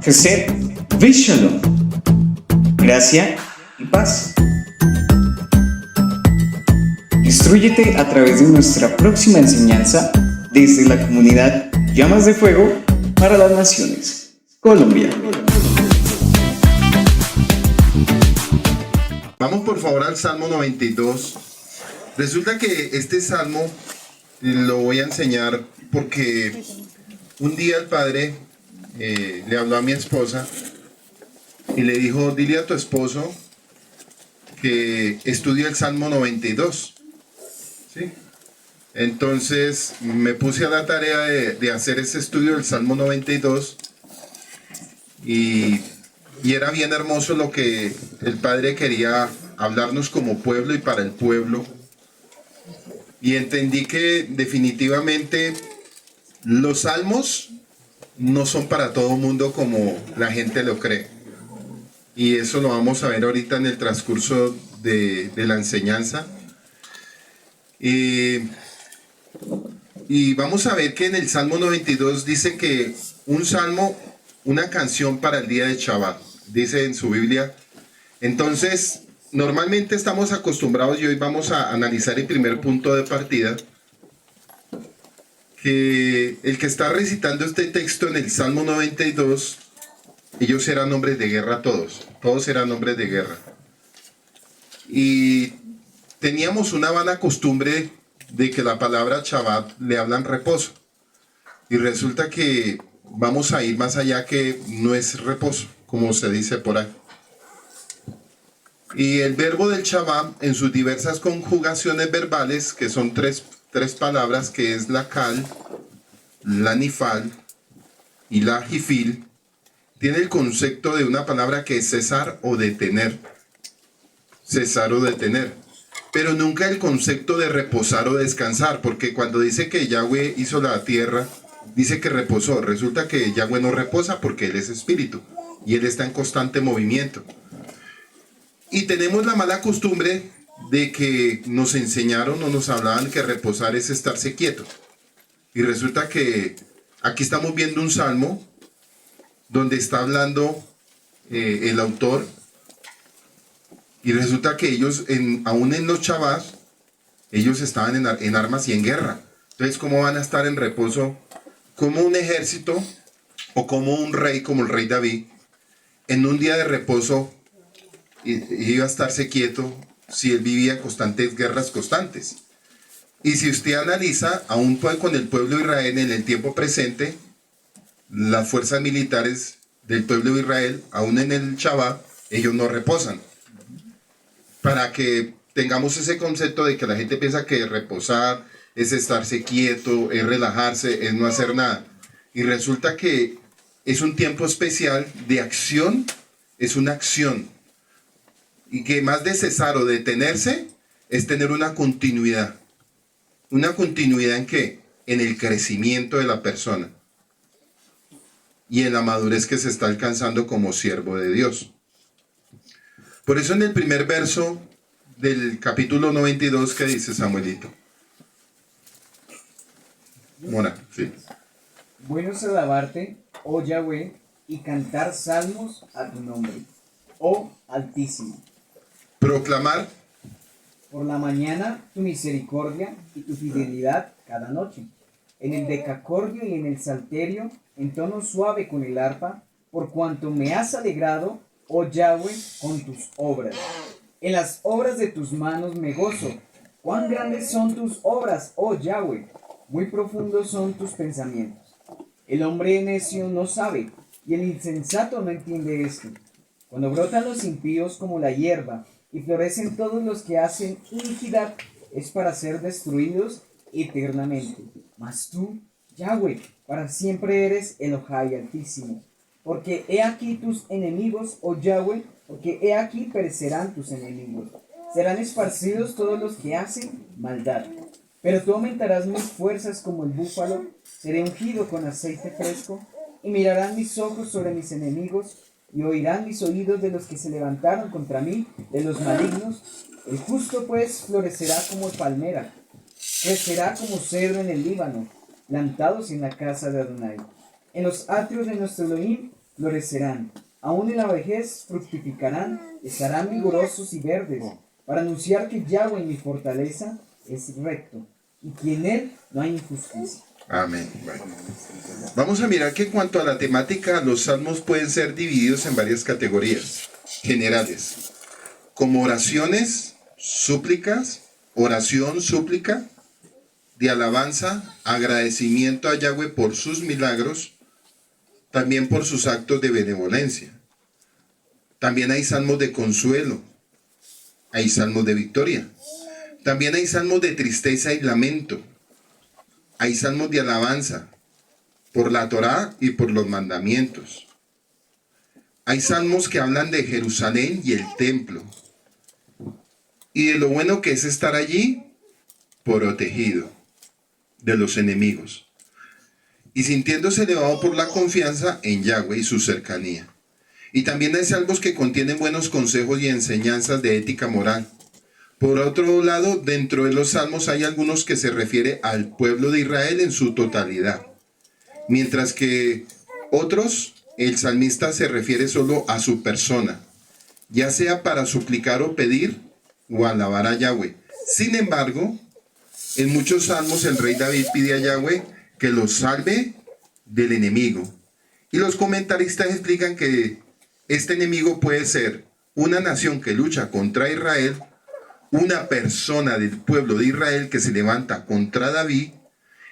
Chesed Shalom, gracia y paz. Instrúyete a través de nuestra próxima enseñanza desde la comunidad Llamas de Fuego para las Naciones, Colombia. Vamos por favor al Salmo 92. Resulta que este salmo lo voy a enseñar porque un día el padre le habló a mi esposa y le dijo: dile a tu esposo que estudie el Salmo 92. ¿Sí? Entonces me puse a la tarea de hacer ese estudio del Salmo 92 y era bien hermoso lo que el padre quería hablarnos como pueblo y para el pueblo. Y entendí que definitivamente los salmos no son para todo mundo como la gente lo cree. Y eso lo vamos a ver ahorita en el transcurso de la enseñanza. Y vamos a ver que en el Salmo 92 dice que un salmo, una canción para el día de Shabbat, dice en su Biblia. Entonces, normalmente estamos acostumbrados, y hoy vamos a analizar el primer punto de partida, que el que está recitando este texto en el Salmo 92, ellos eran hombres de guerra todos eran hombres de guerra. Y teníamos una vana costumbre de que la palabra Shabbat le hablan reposo. Y resulta que vamos a ir más allá, que no es reposo, como se dice por ahí. Y el verbo del Shabbat en sus diversas conjugaciones verbales, que son tres palabras, que es la kal, la nifal y la jifil, tiene el concepto de una palabra que es cesar o detener. Cesar o detener. Pero nunca el concepto de reposar o descansar, porque cuando dice que Yahweh hizo la tierra, dice que reposó. Resulta que Yahweh no reposa porque Él es espíritu y Él está en constante movimiento. Y tenemos la mala costumbre de que nos enseñaron o nos hablaban que reposar es estarse quieto. Y resulta que aquí estamos viendo un salmo donde está hablando el autor. Y resulta que ellos, aún en los Shabbat, ellos estaban en armas y en guerra. Entonces, ¿cómo van a estar en reposo? Como un ejército o como un rey, como el rey David, en un día de reposo iba a estarse quieto si él vivía en constantes guerras constantes. Y si usted analiza, aún con el pueblo de Israel en el tiempo presente, las fuerzas militares del pueblo de Israel, aún en el Shabbat, ellos no reposan. Para que tengamos ese concepto de que la gente piensa que reposar es estarse quieto, es relajarse, es no hacer nada. Y resulta que es un tiempo especial de acción, es una acción. Y que más de cesar o detenerse es tener una continuidad. ¿Una continuidad en qué? En el crecimiento de la persona y en la madurez que se está alcanzando como siervo de Dios. Por eso en el primer verso del capítulo 92, ¿qué dice Samuelito? Mora, sí. Bueno es alabarte, oh Yahweh, y cantar salmos a tu nombre, oh Altísimo. Proclamar Por la mañana tu misericordia y tu fidelidad cada noche. En el decacordio y en el salterio, en tono suave con el arpa, por cuanto me has alegrado, oh Yahweh, con tus obras. En las obras de tus manos me gozo. Cuán grandes son tus obras, oh Yahweh. Muy profundos son tus pensamientos. El hombre necio no sabe, y el insensato no entiende esto. Cuando brotan los impíos como la hierba, y florecen todos los que hacen iniquidad, es para ser destruidos eternamente. Mas tú, Yahweh, para siempre eres Elohai Altísimo. Porque he aquí tus enemigos, oh Yahweh, porque he aquí perecerán tus enemigos. Serán esparcidos todos los que hacen maldad. Pero tú aumentarás mis fuerzas como el búfalo, seré ungido con aceite fresco, y mirarán mis ojos sobre mis enemigos, y oirán mis oídos de los que se levantaron contra mí, de los malignos. El justo pues florecerá como palmera, crecerá como cedro en el Líbano, plantados en la casa de Adonai. En los atrios de nuestro Elohim florecerán, aún en la vejez fructificarán, estarán vigorosos y verdes, para anunciar que Yahweh, mi fortaleza, es recto, y que en él no hay injusticia. Amén. Bueno, vamos a mirar que en cuanto a la temática, los salmos pueden ser divididos en varias categorías generales, como oraciones, súplicas, oración, súplica, de alabanza, agradecimiento a Yahweh por sus milagros, también por sus actos de benevolencia. También hay salmos de consuelo, hay salmos de victoria. También hay salmos de tristeza y lamento. Hay salmos de alabanza por la Torá y por los mandamientos. Hay salmos que hablan de Jerusalén y el templo. Y de lo bueno que es estar allí, protegido de los enemigos. Y sintiéndose elevado por la confianza en Yahweh y su cercanía. Y también hay salmos que contienen buenos consejos y enseñanzas de ética moral. Por otro lado, dentro de los salmos hay algunos que se refieren al pueblo de Israel en su totalidad. Mientras que otros, el salmista se refiere solo a su persona, ya sea para suplicar o pedir o alabar a Yahweh. Sin embargo, en muchos salmos el rey David pide a Yahweh que los salve del enemigo. Y los comentaristas explican que este enemigo puede ser una nación que lucha contra Israel, una persona del pueblo de Israel que se levanta contra David,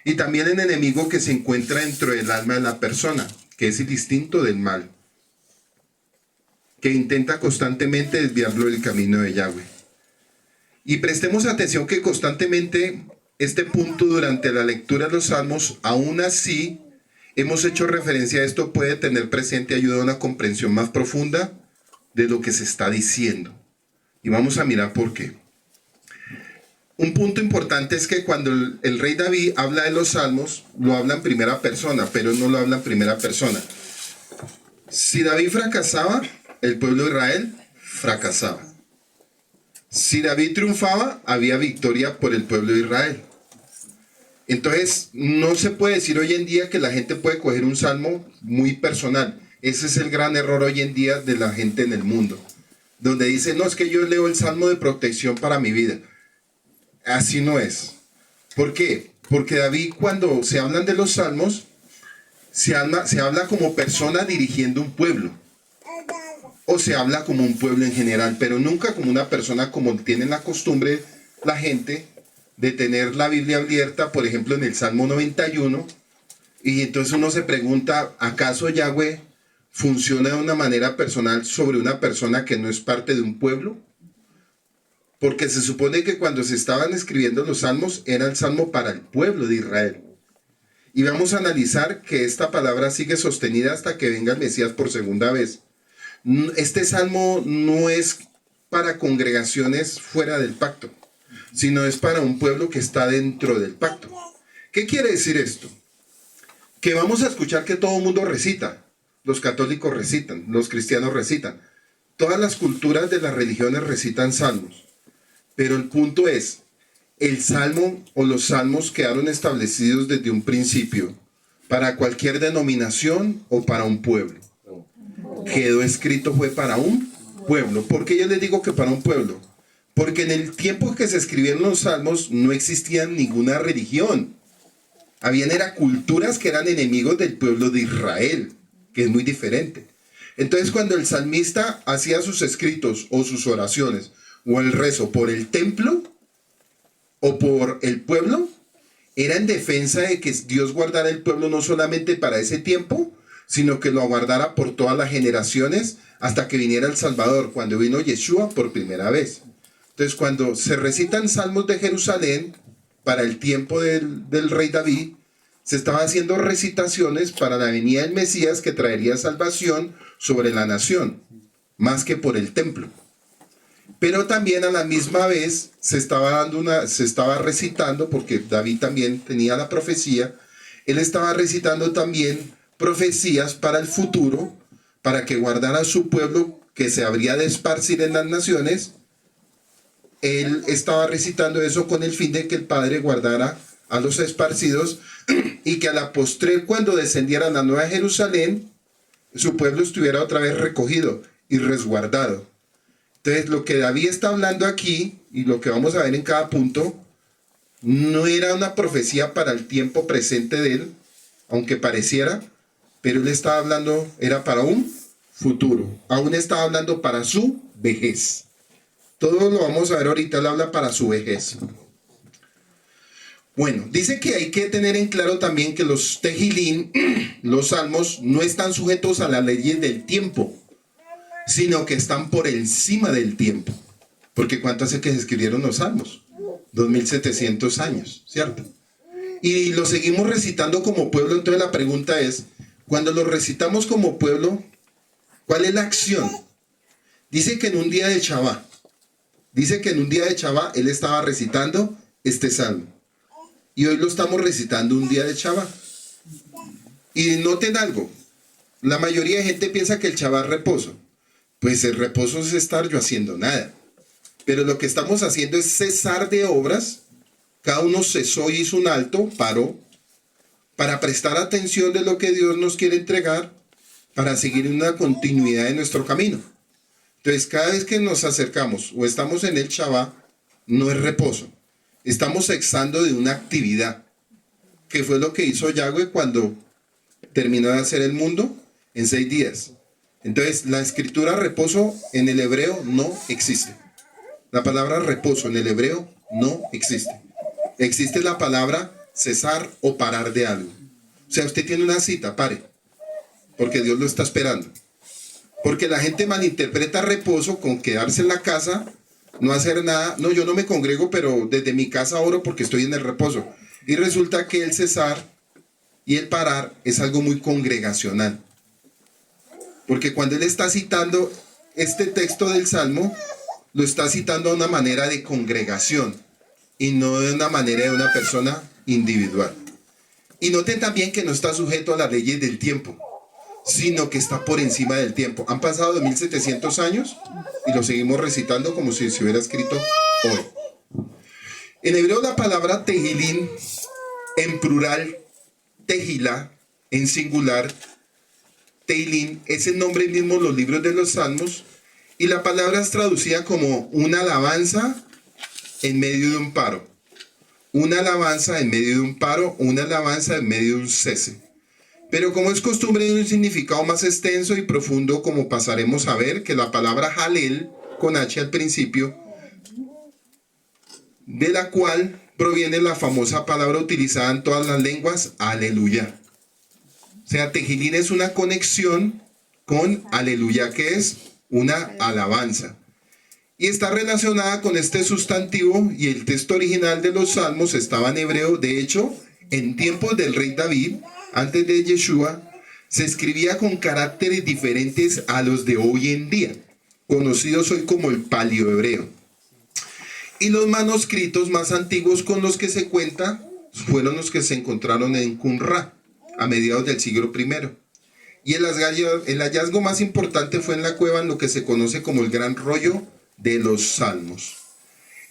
y también el enemigo que se encuentra dentro del alma de la persona, que es el instinto del mal, que intenta constantemente desviarlo del camino de Yahweh. Y prestemos atención que constantemente este punto durante la lectura de los salmos, aún así, hemos hecho referencia a esto, puede tener presente y ayuda a una comprensión más profunda de lo que se está diciendo. Y vamos a mirar por qué. Un punto importante es que cuando el rey David habla de los salmos, lo habla en primera persona, pero no lo habla en primera persona. Si David fracasaba, el pueblo de Israel fracasaba. Si David triunfaba, había victoria por el pueblo de Israel. Entonces, no se puede decir hoy en día que la gente puede coger un salmo muy personal. Ese es el gran error hoy en día de la gente en el mundo, donde dice, no, es que yo leo el salmo de protección para mi vida. Así no es. ¿Por qué? Porque David, cuando se hablan de los salmos, se habla como persona dirigiendo un pueblo. O se habla como un pueblo en general, pero nunca como una persona como tienen la costumbre la gente de tener la Biblia abierta, por ejemplo, en el Salmo 91. Y entonces uno se pregunta, ¿acaso Yahweh funciona de una manera personal sobre una persona que no es parte de un pueblo? Porque se supone que cuando se estaban escribiendo los salmos, era el salmo para el pueblo de Israel. Y vamos a analizar que esta palabra sigue sostenida hasta que venga el Mesías por segunda vez. Este salmo no es para congregaciones fuera del pacto, sino es para un pueblo que está dentro del pacto. ¿Qué quiere decir esto? Que vamos a escuchar que todo el mundo recita. Los católicos recitan, los cristianos recitan. Todas las culturas de las religiones recitan salmos. Pero el punto es, el salmo o los salmos quedaron establecidos desde un principio para cualquier denominación o para un pueblo. Quedó escrito fue para un pueblo. ¿Por qué yo les digo que para un pueblo? Porque en el tiempo que se escribieron los salmos no existía ninguna religión. Habían culturas que eran enemigos del pueblo de Israel, que es muy diferente. Entonces cuando el salmista hacía sus escritos o sus oraciones o el rezo por el templo o por el pueblo, era en defensa de que Dios guardara el pueblo no solamente para ese tiempo, sino que lo aguardara por todas las generaciones hasta que viniera el Salvador, cuando vino Yeshua por primera vez. Entonces, cuando se recitan salmos de Jerusalén para el tiempo del rey David, se estaba haciendo recitaciones para la venida del Mesías que traería salvación sobre la nación, más que por el templo. Pero también a la misma vez se estaba recitando, porque David también tenía la profecía, él estaba recitando también profecías para el futuro, para que guardara a su pueblo que se habría de esparcir en las naciones. Él estaba recitando eso con el fin de que el Padre guardara a los esparcidos y que a la postre, cuando descendiera la Nueva Jerusalén, su pueblo estuviera otra vez recogido y resguardado. Entonces, lo que David está hablando aquí, y lo que vamos a ver en cada punto, no era una profecía para el tiempo presente de él, aunque pareciera, pero él estaba hablando, era para un futuro. Aún estaba hablando para su vejez. Todo lo vamos a ver ahorita, él habla para su vejez. Bueno, dice que hay que tener en claro también que los tejilín, los salmos, no están sujetos a las leyes del tiempo, sino que están por encima del tiempo. Porque ¿cuánto hace que se escribieron los salmos? 2700 años, ¿cierto? Y lo seguimos recitando como pueblo, entonces la pregunta es, cuando lo recitamos como pueblo, ¿cuál es la acción? Dice que en un día de Shabbat, él estaba recitando este salmo. Y hoy lo estamos recitando un día de Shabbat. Y noten algo, la mayoría de gente piensa que el Shabbat es reposo. Pues el reposo es estar yo haciendo nada. Pero lo que estamos haciendo es cesar de obras. Cada uno cesó y hizo un alto, paró, para prestar atención de lo que Dios nos quiere entregar, para seguir una continuidad de nuestro camino. Entonces, cada vez que nos acercamos o estamos en el Shabbat, no es reposo. Estamos cesando de una actividad, que fue lo que hizo Yahweh cuando terminó de hacer el mundo en 6 días. Entonces, la escritura reposo en el hebreo no existe. La palabra reposo en el hebreo no existe. Existe la palabra cesar o parar de algo. O sea, usted tiene una cita, pare, porque Dios lo está esperando. Porque la gente malinterpreta reposo con quedarse en la casa, no hacer nada. No, yo no me congrego, pero desde mi casa oro porque estoy en el reposo. Y resulta que el cesar y el parar es algo muy congregacional. Porque cuando él está citando este texto del Salmo, lo está citando de una manera de congregación y no de una manera de una persona individual. Y noten también que no está sujeto a las leyes del tiempo, sino que está por encima del tiempo. Han pasado 2700 años y lo seguimos recitando como si se hubiera escrito hoy. En hebreo la palabra tejilín, en plural, tejilá, en singular, teilín, es el nombre mismo de los libros de los salmos, y la palabra es traducida como una alabanza en medio de un paro. Una alabanza en medio de un paro, una alabanza en medio de un cese. Pero como es costumbre, hay un significado más extenso y profundo, como pasaremos a ver, que la palabra halel, con H al principio, de la cual proviene la famosa palabra utilizada en todas las lenguas, aleluya. O sea, tejilín es una conexión con aleluya, que es una alabanza. Y está relacionada con este sustantivo, y el texto original de los salmos estaba en hebreo. De hecho, en tiempos del rey David, antes de Yeshua, se escribía con caracteres diferentes a los de hoy en día, conocidos hoy como el paleohebreo. Y los manuscritos más antiguos con los que se cuenta fueron los que se encontraron en Qumrá, a mediados del siglo I. Y el hallazgo más importante fue en la cueva, en lo que se conoce como el Gran Rollo de los Salmos.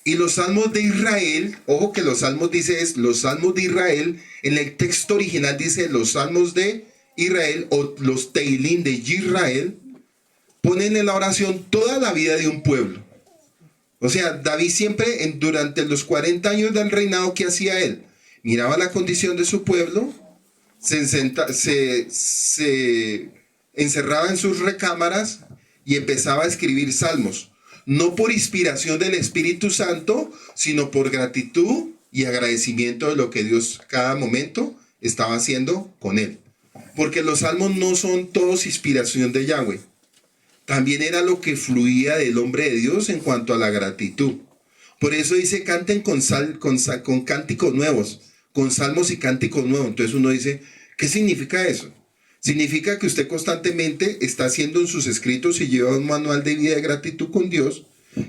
Y los Salmos de Israel, ojo que los Salmos dice es los Salmos de Israel, en el texto original dice los Salmos de Israel o los Teilín de Israel, ponen en la oración toda la vida de un pueblo. O sea, David siempre, durante los 40 años del reinado, ¿qué hacía él? Miraba la condición de su pueblo, se encerraba en sus recámaras y empezaba a escribir salmos. No por inspiración del Espíritu Santo, sino por gratitud y agradecimiento de lo que Dios cada momento estaba haciendo con él. Porque los salmos no son todos inspiración de Yahweh. También era lo que fluía del hombre de Dios en cuanto a la gratitud. Por eso dice, canten con cánticos nuevos, con salmos y cánticos nuevos. Entonces uno dice, ¿qué significa eso? Significa que usted constantemente está haciendo en sus escritos y lleva un manual de vida de gratitud con Dios.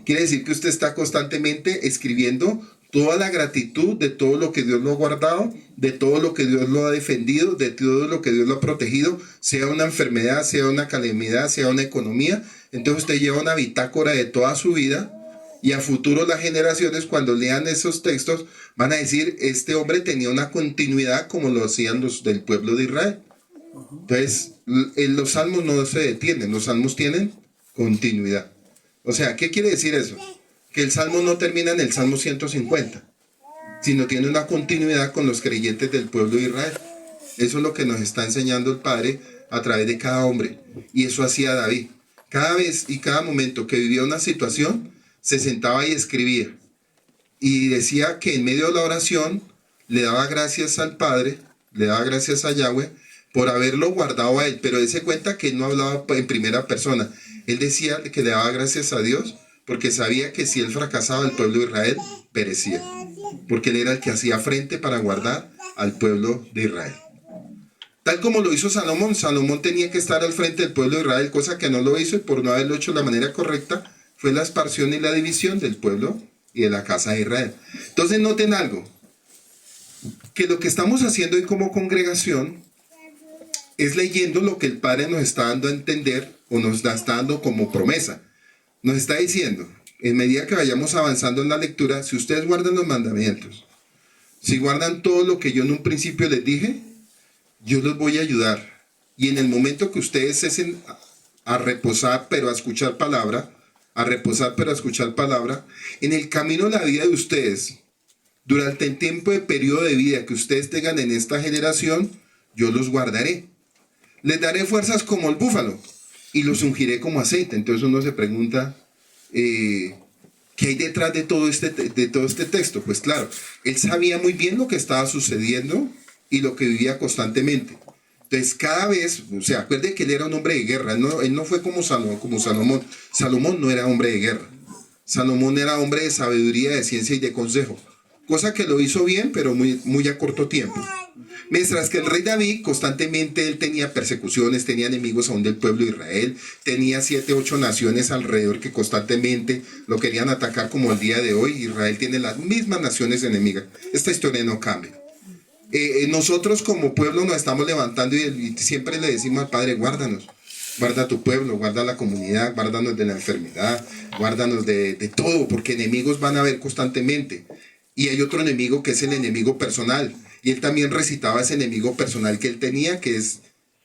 Quiere decir que usted está constantemente escribiendo toda la gratitud de todo lo que Dios lo ha guardado, de todo lo que Dios lo ha defendido, de todo lo que Dios lo ha protegido, sea una enfermedad, sea una calamidad, sea una economía. Entonces usted lleva una bitácora de toda su vida y a futuro las generaciones cuando lean esos textos van a decir, este hombre tenía una continuidad como lo hacían los del pueblo de Israel. Entonces, los salmos no se detienen, los salmos tienen continuidad. O sea, ¿qué quiere decir eso? Que el salmo no termina en el Salmo 150, sino tiene una continuidad con los creyentes del pueblo de Israel. Eso es lo que nos está enseñando el Padre a través de cada hombre. Y eso hacía David. Cada vez y cada momento que vivía una situación, se sentaba y escribía. Y decía que en medio de la oración le daba gracias al Padre, le daba gracias a Yahweh por haberlo guardado a él. Pero él se cuenta que él no hablaba en primera persona. Él decía que le daba gracias a Dios porque sabía que si él fracasaba, el pueblo de Israel perecía. Porque él era el que hacía frente para guardar al pueblo de Israel. Tal como lo hizo Salomón. Salomón tenía que estar al frente del pueblo de Israel, cosa que no lo hizo, y por no haberlo hecho de la manera correcta, fue la esparción y la división del pueblo y de la casa de Israel. Entonces noten algo, que lo que estamos haciendo hoy como congregación es leyendo lo que el Padre nos está dando a entender, o nos está dando como promesa. Nos está diciendo, en medida que vayamos avanzando en la lectura, si ustedes guardan los mandamientos, si guardan todo lo que yo en un principio les dije, yo los voy a ayudar. Y en el momento que ustedes cesen a reposar, pero a escuchar palabra, a reposar, pero a escuchar palabra, en el camino de la vida de ustedes, durante el tiempo de periodo de vida que ustedes tengan en esta generación, yo los guardaré. Les daré fuerzas como el búfalo y los ungiré como aceite. Entonces uno se pregunta, ¿qué hay detrás de todo este texto? Pues claro, él sabía muy bien lo que estaba sucediendo y lo que vivía constantemente. Entonces cada vez, o sea, acuerde que él era un hombre de guerra. Él no fue como Salomón. Salomón no era hombre de guerra. Salomón era hombre de sabiduría, de ciencia y de consejo. Cosa que lo hizo bien, pero muy a corto tiempo. Mientras que el rey David constantemente él tenía persecuciones, tenía enemigos aún del pueblo de Israel, tenía 7, 8 naciones alrededor que constantemente lo querían atacar, como el día de hoy. Israel tiene las mismas naciones enemigas. Esta historia no cambia. Nosotros como pueblo nos estamos levantando y siempre le decimos al Padre, guárdanos, guarda tu pueblo, guarda la comunidad, guárdanos de la enfermedad, guárdanos de todo, porque enemigos van a haber constantemente. Y hay otro enemigo que es el enemigo personal. Y él también recitaba ese enemigo personal que él tenía, que es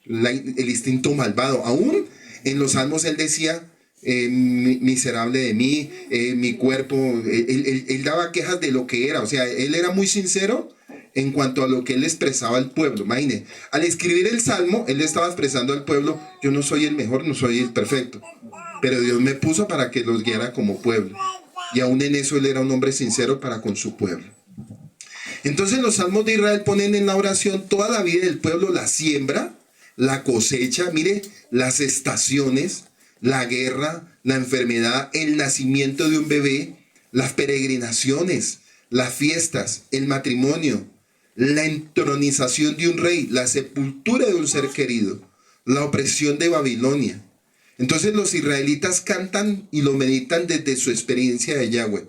el instinto malvado. Aún en los salmos él decía, miserable de mí, mi cuerpo. Él daba quejas de lo que era. O sea, él era muy sincero en cuanto a lo que él expresaba al pueblo. Imagine, al escribir el salmo, él estaba expresando al pueblo, yo no soy el mejor, no soy el perfecto, pero Dios me puso para que los guiara como pueblo. Y aún en eso él era un hombre sincero para con su pueblo. Entonces los salmos de Israel ponen en la oración toda la vida del pueblo, la siembra, la cosecha, mire, las estaciones, la guerra, la enfermedad, el nacimiento de un bebé, las peregrinaciones, las fiestas, el matrimonio, la entronización de un rey, la sepultura de un ser querido, la opresión de Babilonia. Entonces los israelitas cantan y lo meditan desde su experiencia de Yahweh,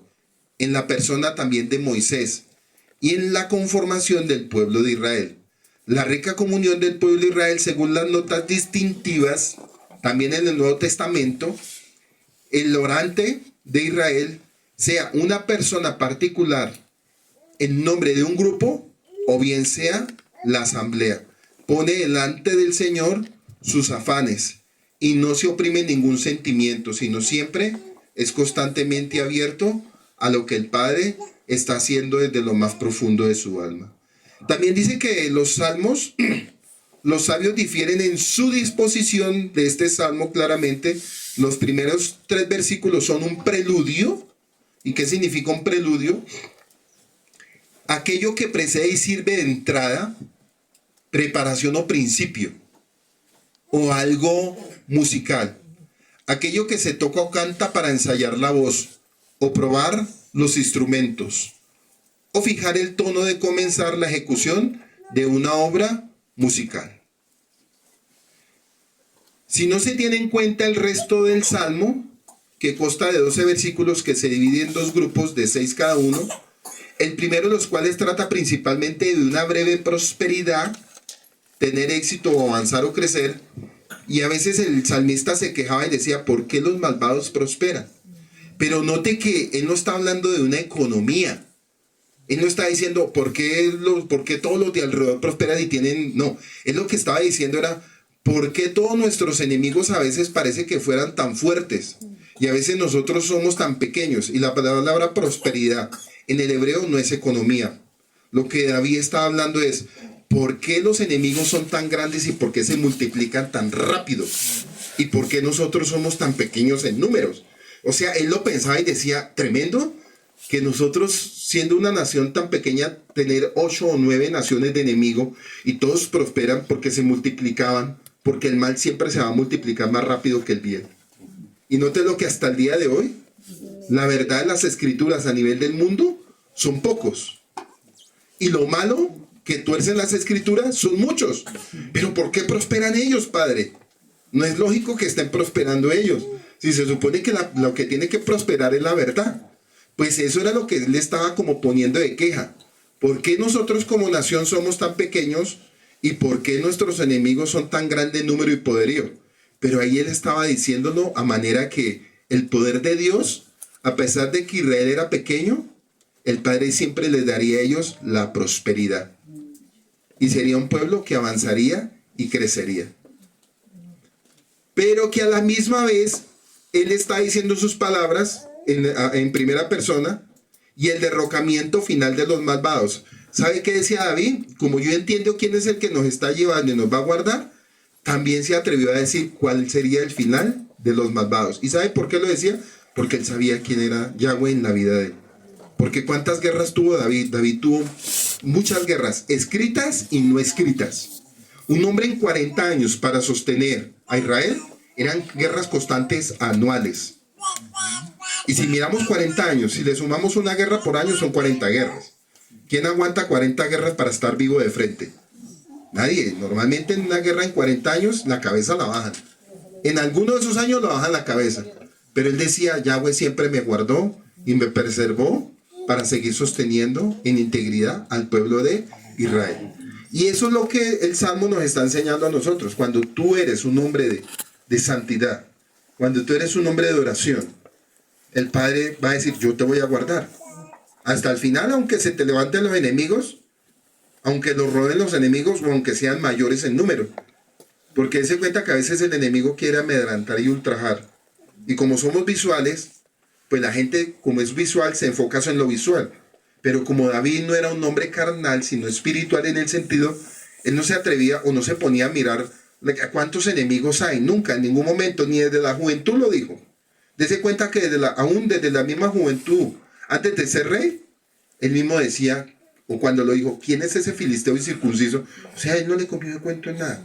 en la persona también de Moisés y en la conformación del pueblo de Israel. La rica comunión del pueblo de Israel según las notas distintivas, también en el Nuevo Testamento, el orante de Israel sea una persona particular en nombre de un grupo o bien sea la asamblea. Pone delante del Señor sus afanes y no se oprime ningún sentimiento, sino siempre es constantemente abierto a lo que el Padre está haciendo desde lo más profundo de su alma. También dice que los salmos, los sabios difieren en su disposición de este salmo claramente. Los primeros 3 versículos son un preludio. ¿Y qué significa un preludio? Aquello que precede y sirve de entrada, preparación o principio, o algo musical. Aquello que se toca o canta para ensayar la voz, o probar los instrumentos, o fijar el tono de comenzar la ejecución de una obra musical. Si no se tiene en cuenta el resto del salmo, que consta de 12 versículos que se dividen en 2 grupos de 6 cada uno, el primero de los cuales trata principalmente de una breve prosperidad, tener éxito o avanzar o crecer, y a veces el salmista se quejaba y decía, ¿por qué los malvados prosperan? Pero note que él no está hablando de una economía. Él no está diciendo, ¿por qué todos los de alrededor prosperan y tienen? No, él lo que estaba diciendo era, ¿Por qué todos nuestros enemigos a veces parece que fueran tan fuertes? Y a veces nosotros somos tan pequeños. Y la palabra prosperidad en el hebreo no es economía. Lo que David está hablando es, ¿por qué los enemigos son tan grandes y por qué se multiplican tan rápido? ¿Y por qué nosotros somos tan pequeños en números? O sea, él lo pensaba y decía, tremendo que nosotros, siendo una nación tan pequeña, tener 8 o 9 naciones de enemigo y todos prosperan porque se multiplicaban, porque el mal siempre se va a multiplicar más rápido que el bien. Y note lo que hasta el día de hoy, la verdad de las escrituras a nivel del mundo son pocos. Y lo malo que tuercen las escrituras son muchos. Pero ¿por qué prosperan ellos, Padre? No es lógico que estén prosperando ellos. Si se supone que lo que tiene que prosperar es la verdad. Pues eso era lo que él le estaba como poniendo de queja. ¿Por qué nosotros como nación somos tan pequeños y por qué nuestros enemigos son tan grandes en número y poderío? Pero ahí él estaba diciéndolo a manera que el poder de Dios, a pesar de que Israel era pequeño, el Padre siempre les daría a ellos la prosperidad. Y sería un pueblo que avanzaría y crecería. Pero que a la misma vez él está diciendo sus palabras en primera persona y el derrocamiento final de los malvados. ¿Sabe qué decía David? Como yo entiendo quién es el que nos está llevando y nos va a guardar, también se atrevió a decir cuál sería el final de los malvados. ¿Y sabe por qué lo decía? Porque él sabía quién era Yahweh en la vida de él. Porque ¿cuántas guerras tuvo David? David tuvo muchas guerras, escritas y no escritas. Un hombre en 40 años para sostener a Israel eran guerras constantes anuales. Y si miramos 40 años, si le sumamos una guerra por año, son 40 guerras. ¿Quién aguanta 40 guerras para estar vivo de frente? Nadie. Normalmente en una guerra en 40 años, la cabeza la bajan. En alguno de esos años la bajan la cabeza. Pero él decía, Yahweh siempre me guardó y me preservó para seguir sosteniendo en integridad al pueblo de Israel. Y eso es lo que el Salmo nos está enseñando a nosotros. Cuando tú eres un hombre de santidad, cuando tú eres un hombre de oración, el Padre va a decir, yo te voy a guardar. Hasta el final, aunque se te levanten los enemigos, aunque los roden los enemigos o aunque sean mayores en número. Porque él se cuenta que a veces el enemigo quiere amedrantar y ultrajar. Y como somos visuales, pues la gente, como es visual, se enfoca en lo visual. Pero como David no era un hombre carnal, sino espiritual en el sentido, él no se atrevía o no se ponía a mirar a cuántos enemigos hay. Nunca, en ningún momento, ni desde la juventud lo dijo. Dese cuenta que aún desde la misma juventud, antes de ser rey, él mismo decía, o cuando lo dijo, ¿quién es ese filisteo incircunciso? O sea, él no le comió de cuento en nada.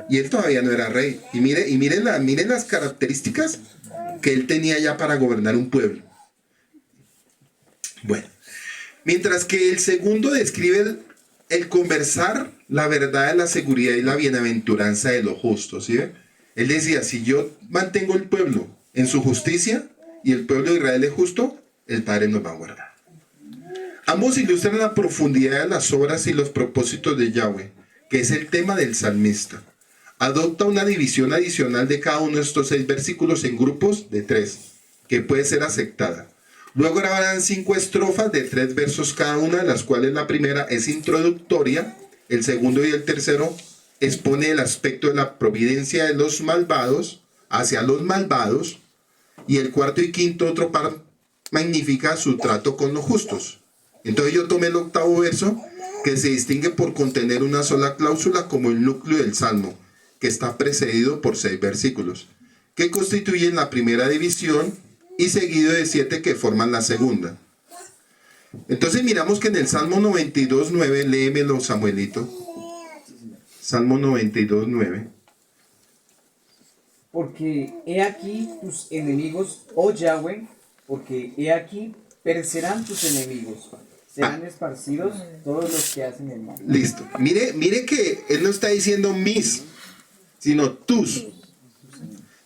Y él todavía no era rey. Y miren las características que él tenía ya para gobernar un pueblo. Bueno, mientras que el segundo describe el conversar la verdad de la seguridad y la bienaventuranza de los justos, ¿sí? Él decía, si yo mantengo el pueblo en su justicia y el pueblo de Israel es justo, el Padre nos va a guardar. Ambos ilustran la profundidad de las obras y los propósitos de Yahweh, que es el tema del salmista. Adopta una división adicional de cada uno de estos 6 versículos en grupos de 3, que puede ser aceptada. Luego grabarán 5 estrofas de 3 versos cada una, de las cuales la primera es introductoria, el segundo y el tercero expone el aspecto de la providencia de los malvados hacia los malvados, y el cuarto y quinto otro par magnifica su trato con los justos. Entonces yo tomé el octavo verso, que se distingue por contener una sola cláusula como el núcleo del Salmo, que está precedido por 6 versículos, que constituyen la primera división y seguido de 7 que forman la segunda. Entonces miramos que en el Salmo 92.9, léemelo, Samuelito. Salmo 92.9. Porque he aquí tus enemigos, oh Yahweh, porque he aquí perecerán tus enemigos, serán esparcidos todos los que hacen el mal. Listo. Mire que él no está diciendo mis, sino tus.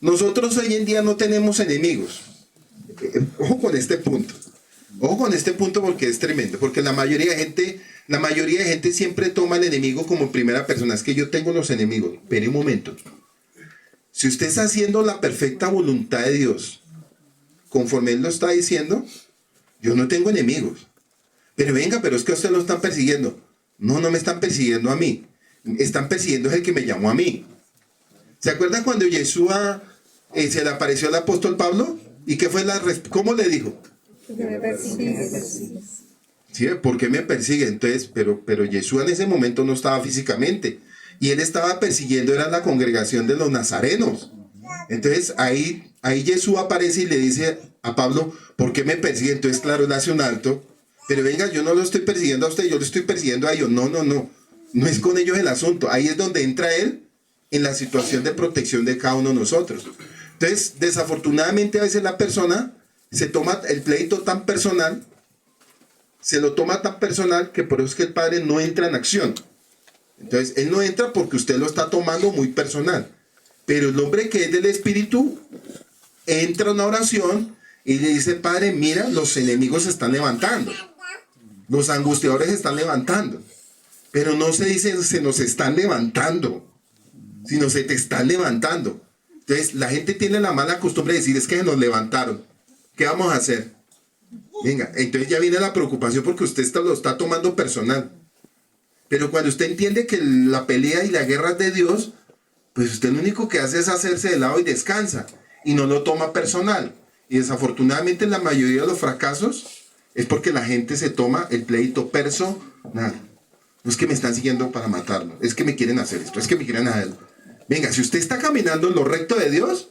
Nosotros hoy en día no tenemos enemigos. Ojo con este punto. Ojo con este punto porque es tremendo. Porque la mayoría de gente siempre toma al enemigo como primera persona. Es que yo tengo los enemigos. Espere un momento. Si usted está haciendo la perfecta voluntad de Dios, conforme Él lo está diciendo, yo no tengo enemigos. Pero venga, pero es que a usted lo están persiguiendo. No me están persiguiendo a mí. Están persiguiendo es el que me llamó a mí. ¿Se acuerdan cuando Yeshua se le apareció al apóstol Pablo? ¿Y qué fue cómo le dijo? Porque me persigues. Sí, ¿por qué me persigue? Entonces, pero Yeshua en ese momento no estaba físicamente. Y él estaba persiguiendo, era la congregación de los nazarenos. Entonces, ahí Yeshua aparece y le dice a Pablo, ¿por qué me persigue? Entonces, claro, él hace un alto. Pero venga, yo no lo estoy persiguiendo a usted, yo lo estoy persiguiendo a ellos. No. No es con ellos el asunto. Ahí es donde entra él en la situación de protección de cada uno de nosotros. Entonces, desafortunadamente, a veces la persona se toma el pleito tan personal, se lo toma tan personal que por eso es que el Padre no entra en acción. Entonces, él no entra porque usted lo está tomando muy personal. Pero el hombre que es del Espíritu entra en una oración y le dice, Padre, mira, los enemigos se están levantando. Los angustiadores se están levantando. Pero no se dice, se nos están levantando, sino se te están levantando. Entonces, la gente tiene la mala costumbre de decir, es que se nos levantaron. ¿Qué vamos a hacer? Venga, entonces ya viene la preocupación porque usted lo está tomando personal. Pero cuando usted entiende que la pelea y la guerra es de Dios, pues usted lo único que hace es hacerse de lado y descansa. Y no lo toma personal. Y desafortunadamente en la mayoría de los fracasos es porque la gente se toma el pleito personal. No es que me están siguiendo para matarlo, es que me quieren hacer esto, es que me quieren hacer. Venga, si usted está caminando en lo recto de Dios,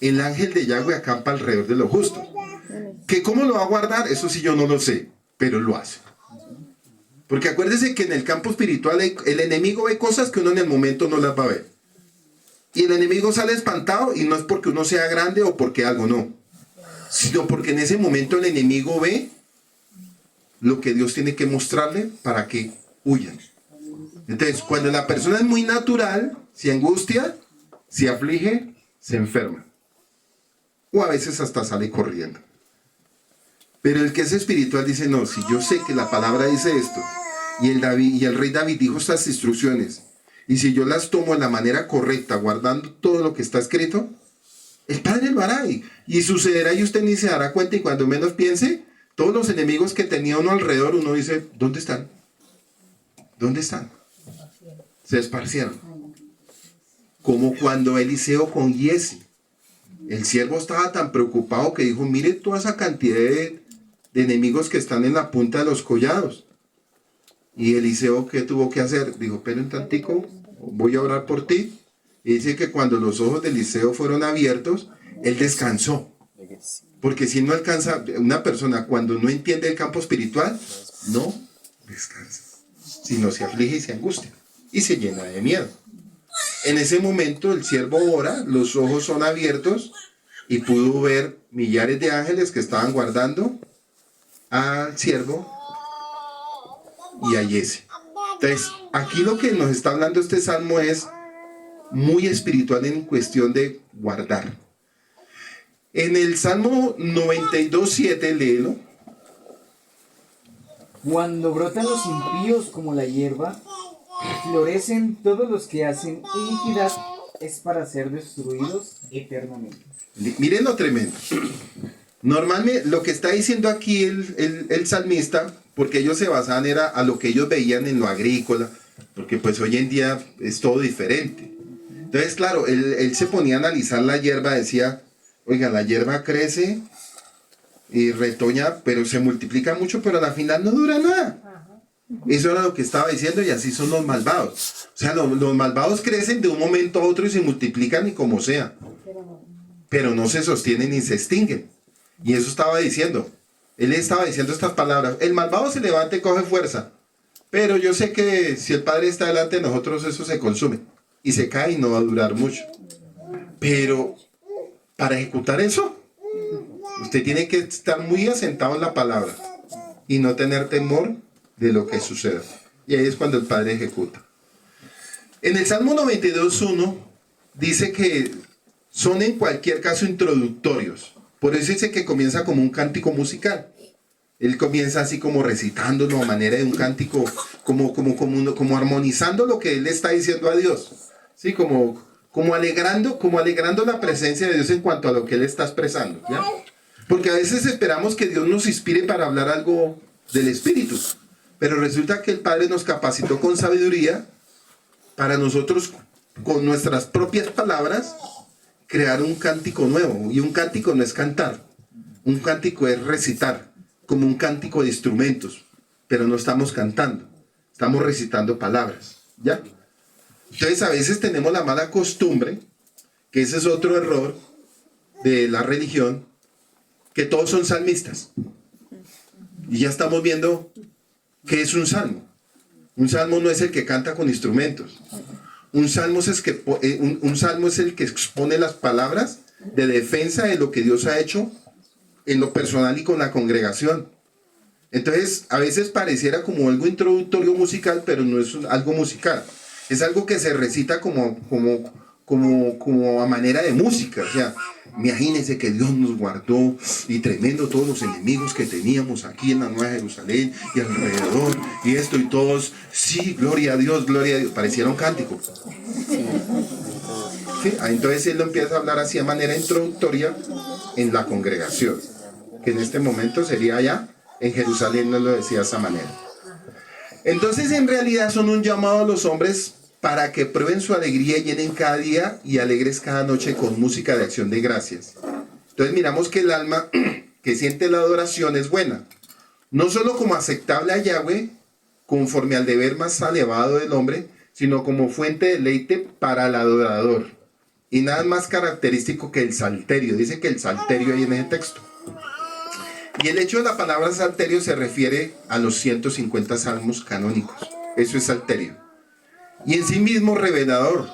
el ángel de Yahweh acampa alrededor de lo justo. ¿Que cómo lo va a guardar? Eso sí yo no lo sé, pero él lo hace. Porque acuérdese que en el campo espiritual el enemigo ve cosas que uno en el momento no las va a ver. Y el enemigo sale espantado y no es porque uno sea grande o porque algo no, sino porque en ese momento el enemigo ve lo que Dios tiene que mostrarle para que huyan. Entonces, cuando la persona es muy natural, se angustia, se aflige, se enferma. O a veces hasta sale corriendo. Pero el que es espiritual dice, no, si yo sé que la palabra dice esto, y el rey David dijo estas instrucciones, y si yo las tomo de la manera correcta, guardando todo lo que está escrito, el Padre lo hará y sucederá y usted ni se dará cuenta y cuando menos piense, todos los enemigos que tenía uno alrededor, uno dice, ¿dónde están? ¿Dónde están? Se esparcieron. Como cuando Eliseo con Giesi. El siervo estaba tan preocupado que dijo, mire toda esa cantidad de enemigos que están en la punta de los collados. Y Eliseo, ¿qué tuvo que hacer? Dijo, espera un tantico, voy a orar por ti. Y dice que cuando los ojos de Eliseo fueron abiertos, él descansó. Porque si no alcanza, una persona cuando no entiende el campo espiritual, no descansa, sino se aflige y se angustia y se llena de miedo. En ese momento el siervo ora, los ojos son abiertos y pudo ver millares de ángeles que estaban guardando al siervo y a Giesi. Entonces, aquí lo que nos está hablando este salmo es muy espiritual en cuestión de guardar. En el Salmo 92:7, léelo. Cuando brotan los impíos como la hierba, florecen todos los que hacen iniquidad, es para ser destruidos eternamente. Miren lo tremendo. Normalmente lo que está diciendo aquí el salmista, porque ellos se basaban era a lo que ellos veían en lo agrícola, porque pues hoy en día es todo diferente. Entonces, claro, él se ponía a analizar la hierba, decía, oiga, la hierba crece y retoña, pero se multiplica mucho, pero al final no dura nada. Eso era lo que estaba diciendo y así son los malvados. O sea, los malvados crecen de un momento a otro y se multiplican y como sea. Pero no se sostienen ni se extinguen. Y eso estaba diciendo. Él estaba diciendo estas palabras. El malvado se levanta y coge fuerza. Pero yo sé que si el Padre está delante de nosotros, eso se consume. Y se cae y no va a durar mucho. Pero para ejecutar eso, usted tiene que estar muy asentado en la palabra y no tener temor de lo que suceda. Y ahí es cuando el Padre ejecuta. En el Salmo 92:1 dice que son en cualquier caso introductorios. Por eso dice que comienza como un cántico musical. Él comienza así como recitándolo a manera de un cántico, como armonizando lo que él le está diciendo a Dios. Sí, como alegrando la presencia de Dios en cuanto a lo que él está expresando, ¿ya? Porque a veces esperamos que Dios nos inspire para hablar algo del Espíritu, pero resulta que el Padre nos capacitó con sabiduría para nosotros con nuestras propias palabras, crear un cántico nuevo. Y un cántico no es cantar, un cántico es recitar, como un cántico de instrumentos, pero no estamos cantando, estamos recitando palabras, ¿ya? Entonces a veces tenemos la mala costumbre, que ese es otro error de la religión, que todos son salmistas. Y ya estamos viendo qué es un salmo. Un salmo no es el que canta con instrumentos. Un salmo es el que expone las palabras de defensa de lo que Dios ha hecho en lo personal y con la congregación. Entonces, a veces pareciera como algo introductorio musical, pero no es algo musical. Es algo que se recita como a manera de música. O sea, imagínense que Dios nos guardó y tremendo todos los enemigos que teníamos aquí en la Nueva Jerusalén y alrededor y esto y todos. Sí, gloria a Dios, gloria a Dios. Pareciera un cántico. ¿Sí? Entonces él lo empieza a hablar así de manera introductoria en la congregación, que en este momento sería allá en Jerusalén, no lo decía de esa manera. Entonces en realidad son un llamado a los hombres para que prueben su alegría y llenen cada día y alegres cada noche con música de acción de gracias. Entonces miramos que el alma que siente la adoración es buena, no solo como aceptable a Yahweh, conforme al deber más elevado del hombre, sino como fuente de deleite para el adorador. Y nada más característico que el salterio. Dice que el salterio ahí en ese texto. Y el hecho de la palabra salterio se refiere a los 150 salmos canónicos. Eso es salterio. Y en sí mismo revelador.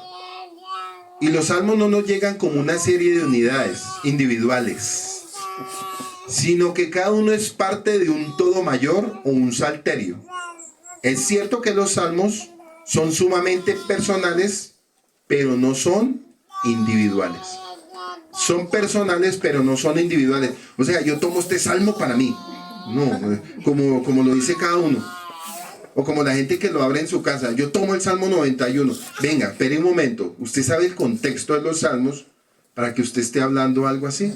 Y los salmos no nos llegan como una serie de unidades individuales, sino que cada uno es parte de un todo mayor o un salterio. Es cierto que los salmos son sumamente personales, pero no son individuales. Son personales, pero no son individuales. O sea, yo tomo este salmo para mí. No, como lo dice cada uno. O como la gente que lo abre en su casa. Yo tomo el Salmo 91. Venga, espere un momento. Usted sabe el contexto de los salmos para que usted esté hablando algo así.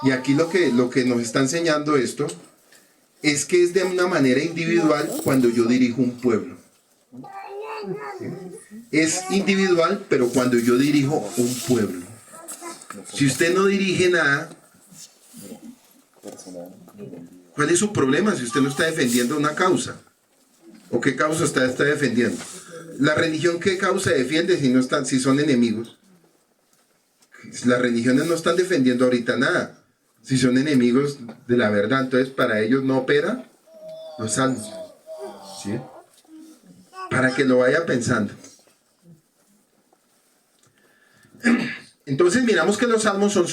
Y aquí lo que nos está enseñando esto es que es de una manera individual cuando yo dirijo un pueblo. Es individual, pero cuando yo dirijo un pueblo. Si usted no dirige nada, ¿cuál es su problema si usted no está defendiendo una causa? ¿O qué causa está defendiendo? La religión, ¿qué causa defiende si son enemigos? Las religiones no están defendiendo ahorita nada, si son enemigos de la verdad. Entonces para ellos no opera los salmos, ¿sí? Para que lo vaya pensando. Entonces miramos que los salmos son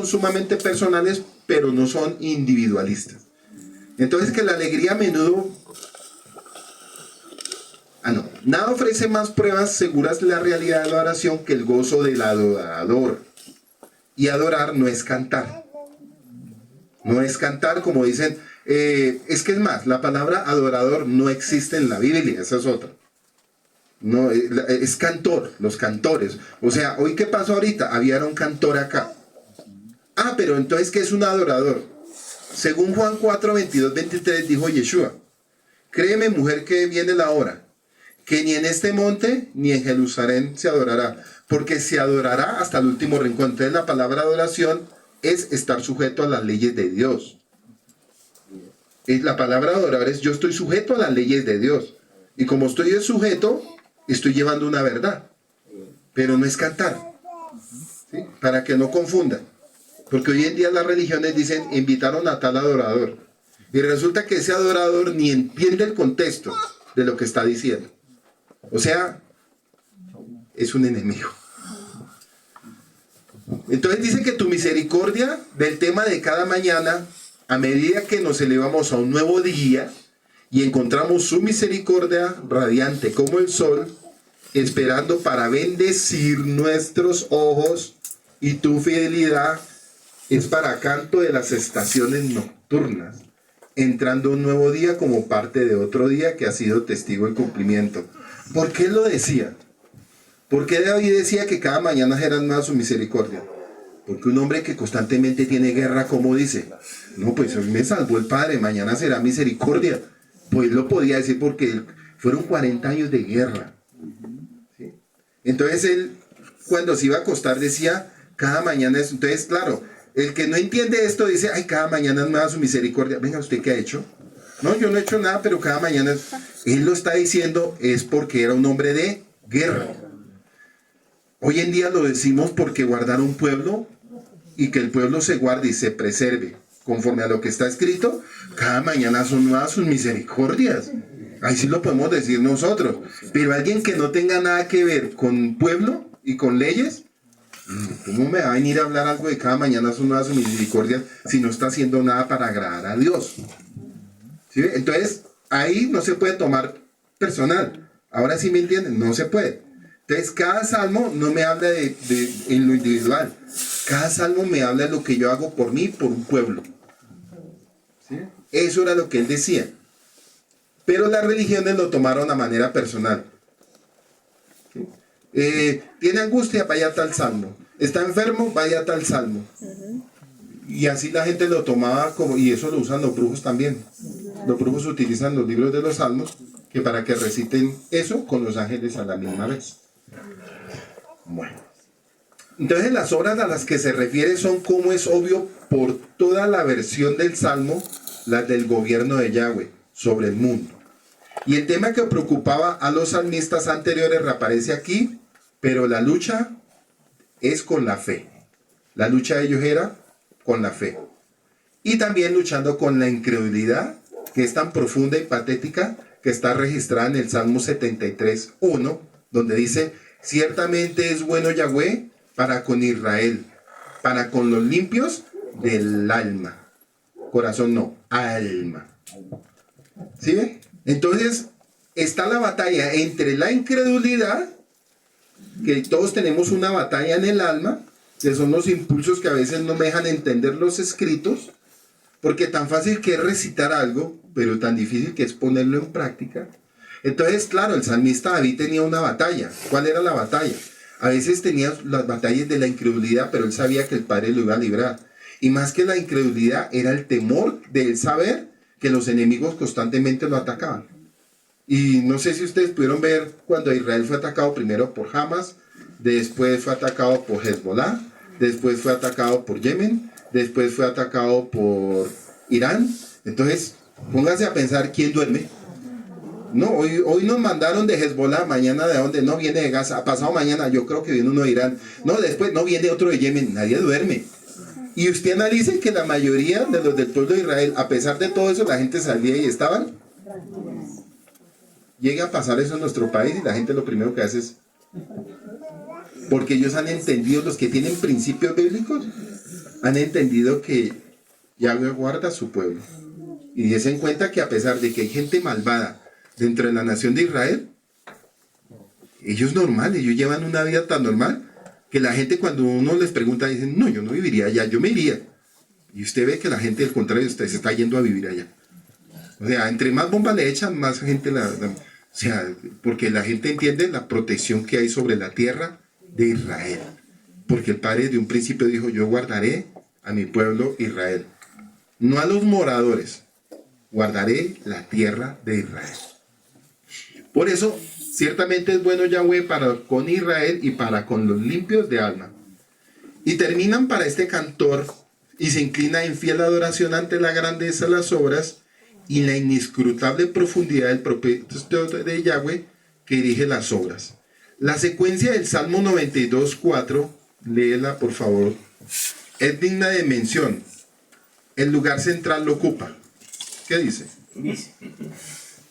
sumamente personales, pero no son individualistas. Entonces que la alegría a menudo... Nada ofrece más pruebas seguras de la realidad de la oración que el gozo del adorador. Y adorar no es cantar. No es cantar como dicen... es que es más, la palabra adorador no existe en la Biblia, esa es otra. No, es cantor, los cantores. O sea, hoy ¿qué pasó ahorita? Había un cantor acá. Pero entonces ¿qué es un adorador? Según Juan 4, 22, 23 dijo Yeshua: créeme, mujer, que viene la hora, que ni en este monte ni en Jerusalén se adorará, porque se adorará hasta el último rincón. Entonces la palabra adoración es estar sujeto a las leyes de Dios. La palabra adorar es yo estoy sujeto a las leyes de Dios. Y como estoy sujeto, estoy llevando una verdad. Pero no es cantar. ¿Sí? Para que no confundan. Porque hoy en día las religiones dicen, invitaron a tal adorador. Y resulta que ese adorador ni entiende el contexto de lo que está diciendo. O sea, es un enemigo. Entonces dice que tu misericordia del tema de cada mañana, a medida que nos elevamos a un nuevo día y encontramos su misericordia radiante como el sol, esperando para bendecir nuestros ojos, y tu fidelidad es para canto de las estaciones nocturnas, entrando un nuevo día como parte de otro día que ha sido testigo del cumplimiento. ¿Por qué lo decía? ¿Por qué David decía que cada mañana será nueva su misericordia? Porque un hombre que constantemente tiene guerra, ¿cómo dice? No, pues hoy me salvó el Padre, mañana será misericordia. Pues lo podía decir porque fueron 40 años de guerra. Entonces él, cuando se iba a acostar, decía, cada mañana es... Entonces, claro, el que no entiende esto dice, ay, cada mañana es nueva su misericordia. Venga, ¿usted qué ha hecho? No, yo no he hecho nada, pero cada mañana... Él lo está diciendo es porque era un hombre de guerra. Hoy en día lo decimos porque guardar un pueblo y que el pueblo se guarde y se preserve conforme a lo que está escrito, cada mañana son nuevas sus misericordias. Ahí sí lo podemos decir nosotros. Pero alguien que no tenga nada que ver con pueblo y con leyes, ¿cómo me va a venir a hablar algo de cada mañana son nuevas sus misericordias si no está haciendo nada para agradar a Dios? ¿Sí? Entonces, ahí no se puede tomar personal. Ahora sí me entienden, no se puede. Entonces, cada salmo no me habla de en lo individual. Cada salmo me habla de lo que yo hago por mí, por un pueblo. ¿Sí? Eso era lo que él decía. Pero las religiones lo tomaron a manera personal. ¿Sí? Tiene angustia, vaya a tal salmo. Está enfermo, vaya a tal salmo. Y así la gente lo tomaba como, y eso lo usan los brujos también. Los brujos utilizan los libros de los salmos que para que reciten eso con los ángeles a la misma vez. Bueno. Entonces las obras a las que se refiere son, como es obvio, por toda la versión del salmo, las del gobierno de Yahweh sobre el mundo. Y el tema que preocupaba a los salmistas anteriores reaparece aquí, pero la lucha es con la fe. La lucha de ellos era con la fe. Y también luchando con la incredulidad, que es tan profunda y patética, que está registrada en el Salmo 73:1, donde dice, ciertamente es bueno Yahweh para con Israel, para con los limpios del alma. Corazón no, alma. ¿Sí ve? Entonces, está la batalla entre la incredulidad, que todos tenemos una batalla en el alma, que son los impulsos que a veces no me dejan entender los escritos, porque tan fácil que es recitar algo, pero tan difícil que es ponerlo en práctica. Entonces, claro, el salmista David tenía una batalla. ¿Cuál era la batalla? A veces tenía las batallas de la incredulidad, pero él sabía que el Padre lo iba a librar. Y más que la incredulidad, era el temor de él saber que los enemigos constantemente lo atacaban. Y no sé si ustedes pudieron ver cuando Israel fue atacado primero por Hamas, después fue atacado por Hezbollah, después fue atacado por Yemen, después fue atacado por Irán. Entonces, póngase a pensar quién duerme. No, hoy nos mandaron de Hezbollah, mañana de dónde, no viene de Gaza, pasado mañana yo creo que viene uno de Irán, no, después no viene otro de Yemen, nadie duerme. Y usted analice que la mayoría de los del pueblo de Israel, a pesar de todo eso, la gente salía y estaban. Llega a pasar eso en nuestro país y la gente lo primero que hace es, porque ellos han entendido, los que tienen principios bíblicos, han entendido que Yahweh guarda a su pueblo. Y des en cuenta que a pesar de que hay gente malvada dentro de la nación de Israel, ellos llevan una vida tan normal que la gente cuando uno les pregunta dicen, no, yo no viviría allá, yo me iría. Y usted ve que la gente del contrario, usted se está yendo a vivir allá. O sea, entre más bombas le echan, más gente o sea, porque la gente entiende la protección que hay sobre la tierra de Israel. Porque el Padre de un principio dijo, yo guardaré a mi pueblo Israel. No a los moradores, guardaré la tierra de Israel. Por eso, ciertamente es bueno Yahweh para con Israel y para con los limpios de alma. Y terminan para este cantor y se inclina en fiel adoración ante la grandeza de las obras y la inescrutable profundidad del propósito de Yahweh que dirige las obras. La secuencia del Salmo 92:4, léela por favor, es digna de mención. El lugar central lo ocupa. ¿Qué dice? Dice,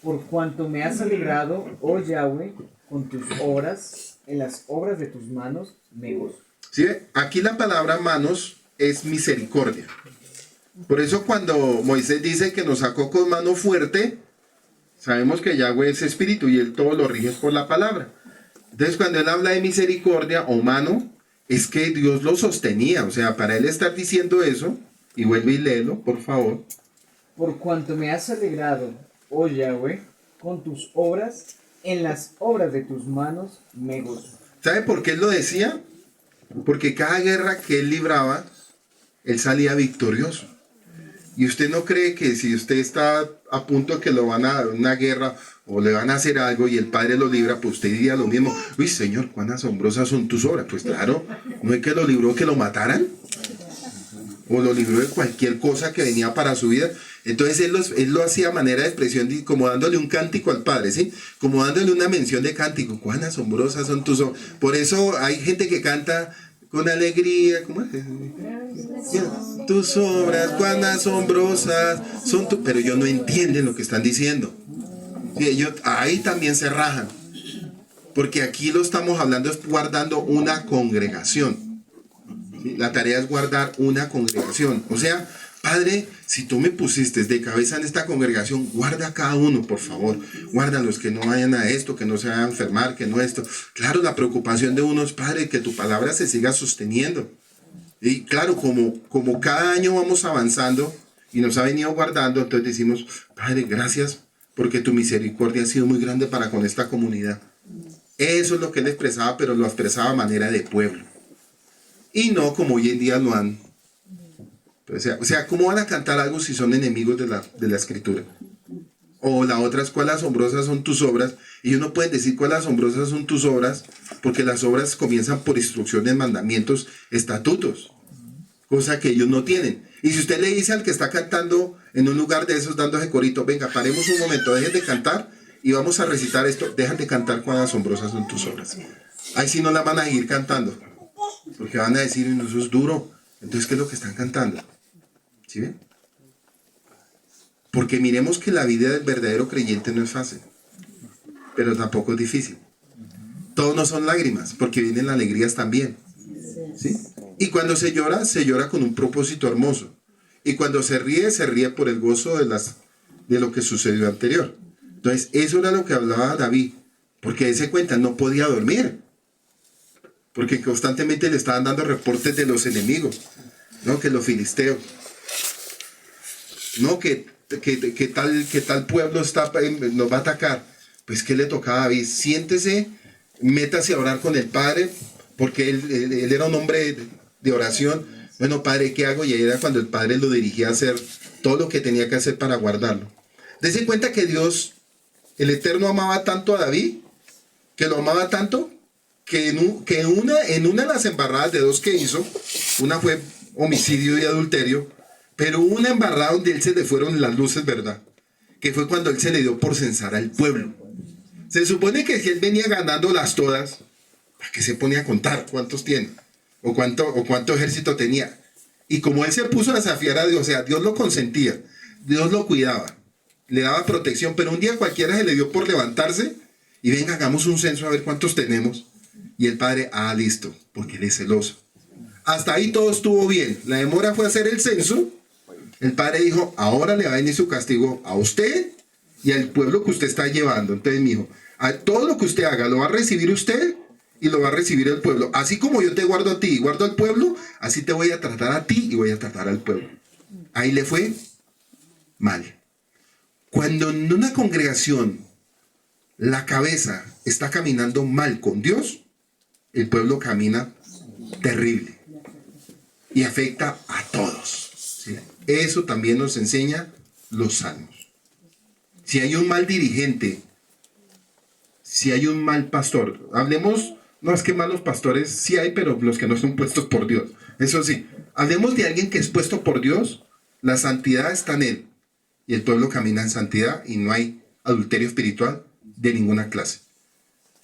por cuanto me has alegrado, oh Yahweh, con tus obras, en las obras de tus manos me gozo. ¿Sí? Aquí la palabra manos es misericordia. Por eso cuando Moisés dice que nos sacó con mano fuerte, sabemos que Yahweh es espíritu y él todo lo rige por la palabra. Entonces cuando él habla de misericordia o mano, es que Dios lo sostenía. O sea, para él estar diciendo eso, y vuelve y léelo, por favor. Por cuanto me has alegrado, oh Yahweh, con tus obras, en las obras de tus manos me gozo. ¿Sabe por qué él lo decía? Porque cada guerra que él libraba, él salía victorioso. Y usted no cree que si usted está a punto de que lo van a dar una guerra o le van a hacer algo y el Padre lo libra, pues usted diría lo mismo. Uy, Señor, cuán asombrosas son tus obras. Pues claro, no es que lo libró que lo mataran. O lo libró de cualquier cosa que venía para su vida. Entonces él lo hacía a manera de expresión, como dándole un cántico al Padre, ¿sí? Como dándole una mención de cántico. Cuán asombrosas son tus obras. Por eso hay gente que canta con alegría, ¿cómo es? Tus obras, cuán asombrosas son tus... Pero ellos no entienden lo que están diciendo. Sí, ellos ahí también se rajan. Porque aquí lo estamos hablando es guardando una congregación. ¿Sí? La tarea es guardar una congregación. O sea, Padre, si tú me pusiste de cabeza en esta congregación, guarda a cada uno, por favor. Guárdalos, que no vayan a esto, que no se vayan a enfermar, que no esto. Claro, la preocupación de uno es, Padre, que tu palabra se siga sosteniendo. Y claro, como cada año vamos avanzando y nos ha venido guardando, entonces decimos, Padre, gracias, porque tu misericordia ha sido muy grande para con esta comunidad. Eso es lo que él expresaba, pero lo expresaba a manera de pueblo. Y no como hoy en día lo han. O sea, ¿cómo van a cantar algo si son enemigos de la escritura? O la otra es, ¿cuál asombrosas son tus obras? Y ellos no pueden decir cuál asombrosas son tus obras, porque las obras comienzan por instrucciones, mandamientos, estatutos, cosa que ellos no tienen. Y si usted le dice al que está cantando en un lugar de esos, dándose corito, venga, paremos un momento, dejen de cantar y vamos a recitar esto, dejan de cantar cuán asombrosas son tus obras. Ahí sí no la van a seguir cantando, porque van a decir, no, eso es duro. Entonces, ¿qué es lo que están cantando? ¿Sí ven? Porque miremos que la vida del verdadero creyente no es fácil, pero tampoco es difícil. Todo no son lágrimas, porque vienen las alegrías también. ¿Sí? Y cuando se llora con un propósito hermoso. Y cuando se ríe por el gozo de lo que sucedió anterior. Entonces, eso era lo que hablaba David, porque él se cuenta, no podía dormir, porque constantemente le estaban dando reportes de los enemigos, ¿no? Que los filisteos, ¿no? Que tal pueblo nos va a atacar. Pues, ¿qué le tocaba a David? Siéntese, métase a orar con el Padre, porque él era un hombre de oración. Bueno, Padre, ¿qué hago? Y ahí era cuando el Padre lo dirigía a hacer todo lo que tenía que hacer para guardarlo. Dese cuenta que Dios, el Eterno, amaba tanto a David, que lo amaba tanto, que en una de las embarradas de dos que hizo, una fue homicidio y adulterio, pero una embarrada donde él se le fueron las luces, ¿verdad? Que fue cuando él se le dio por censar al pueblo. Se supone que si él venía ganándolas todas, ¿para qué se ponía a contar cuántos tiene? O cuánto ejército tenía. Y como él se puso a desafiar a Dios, o sea, Dios lo consentía, Dios lo cuidaba, le daba protección, pero un día cualquiera se le dio por levantarse y venga, hagamos un censo a ver cuántos tenemos. Y el Padre, listo, porque él es celoso. Hasta ahí todo estuvo bien. La demora fue hacer el censo. El Padre dijo, ahora le va a venir su castigo a usted y al pueblo que usted está llevando. Entonces me dijo, a todo lo que usted haga lo va a recibir usted y lo va a recibir el pueblo. Así como yo te guardo a ti y guardo al pueblo, así te voy a tratar a ti y voy a tratar al pueblo. Ahí le fue mal. Cuando en una congregación la cabeza está caminando mal con Dios, el pueblo camina terrible y afecta a todos. ¿Sí? Eso también nos enseña los salmos. Si hay un mal dirigente, si hay un mal pastor, hablemos, no es que malos pastores sí hay, pero los que no son puestos por Dios. Eso sí, hablemos de alguien que es puesto por Dios, la santidad está en él y el pueblo camina en santidad y no hay adulterio espiritual de ninguna clase.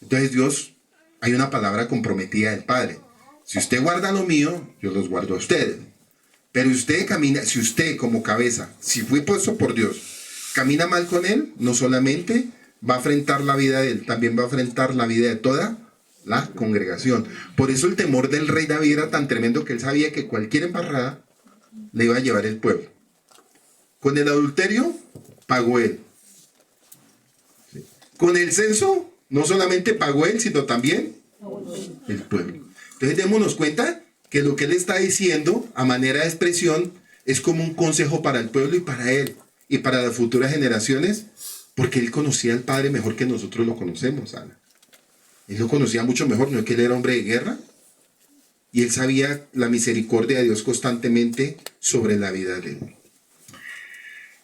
Entonces Dios, hay una palabra comprometida del Padre. Si usted guarda lo mío, yo los guardo a ustedes. Pero usted camina, si usted como cabeza, si fue puesto por Dios, camina mal con él, no solamente va a enfrentar la vida de él, también va a enfrentar la vida de toda la congregación. Por eso el temor del rey David era tan tremendo que él sabía que cualquier embarrada le iba a llevar el pueblo. Con el adulterio, pagó él. Con el censo, no solamente pagó él, sino también el pueblo. Entonces démonos cuenta que lo que él está diciendo a manera de expresión es como un consejo para el pueblo y para él y para las futuras generaciones, porque él conocía al Padre mejor que nosotros lo conocemos, Ana. Él lo conocía mucho mejor, no es que él era hombre de guerra, y él sabía la misericordia de Dios constantemente sobre la vida de él.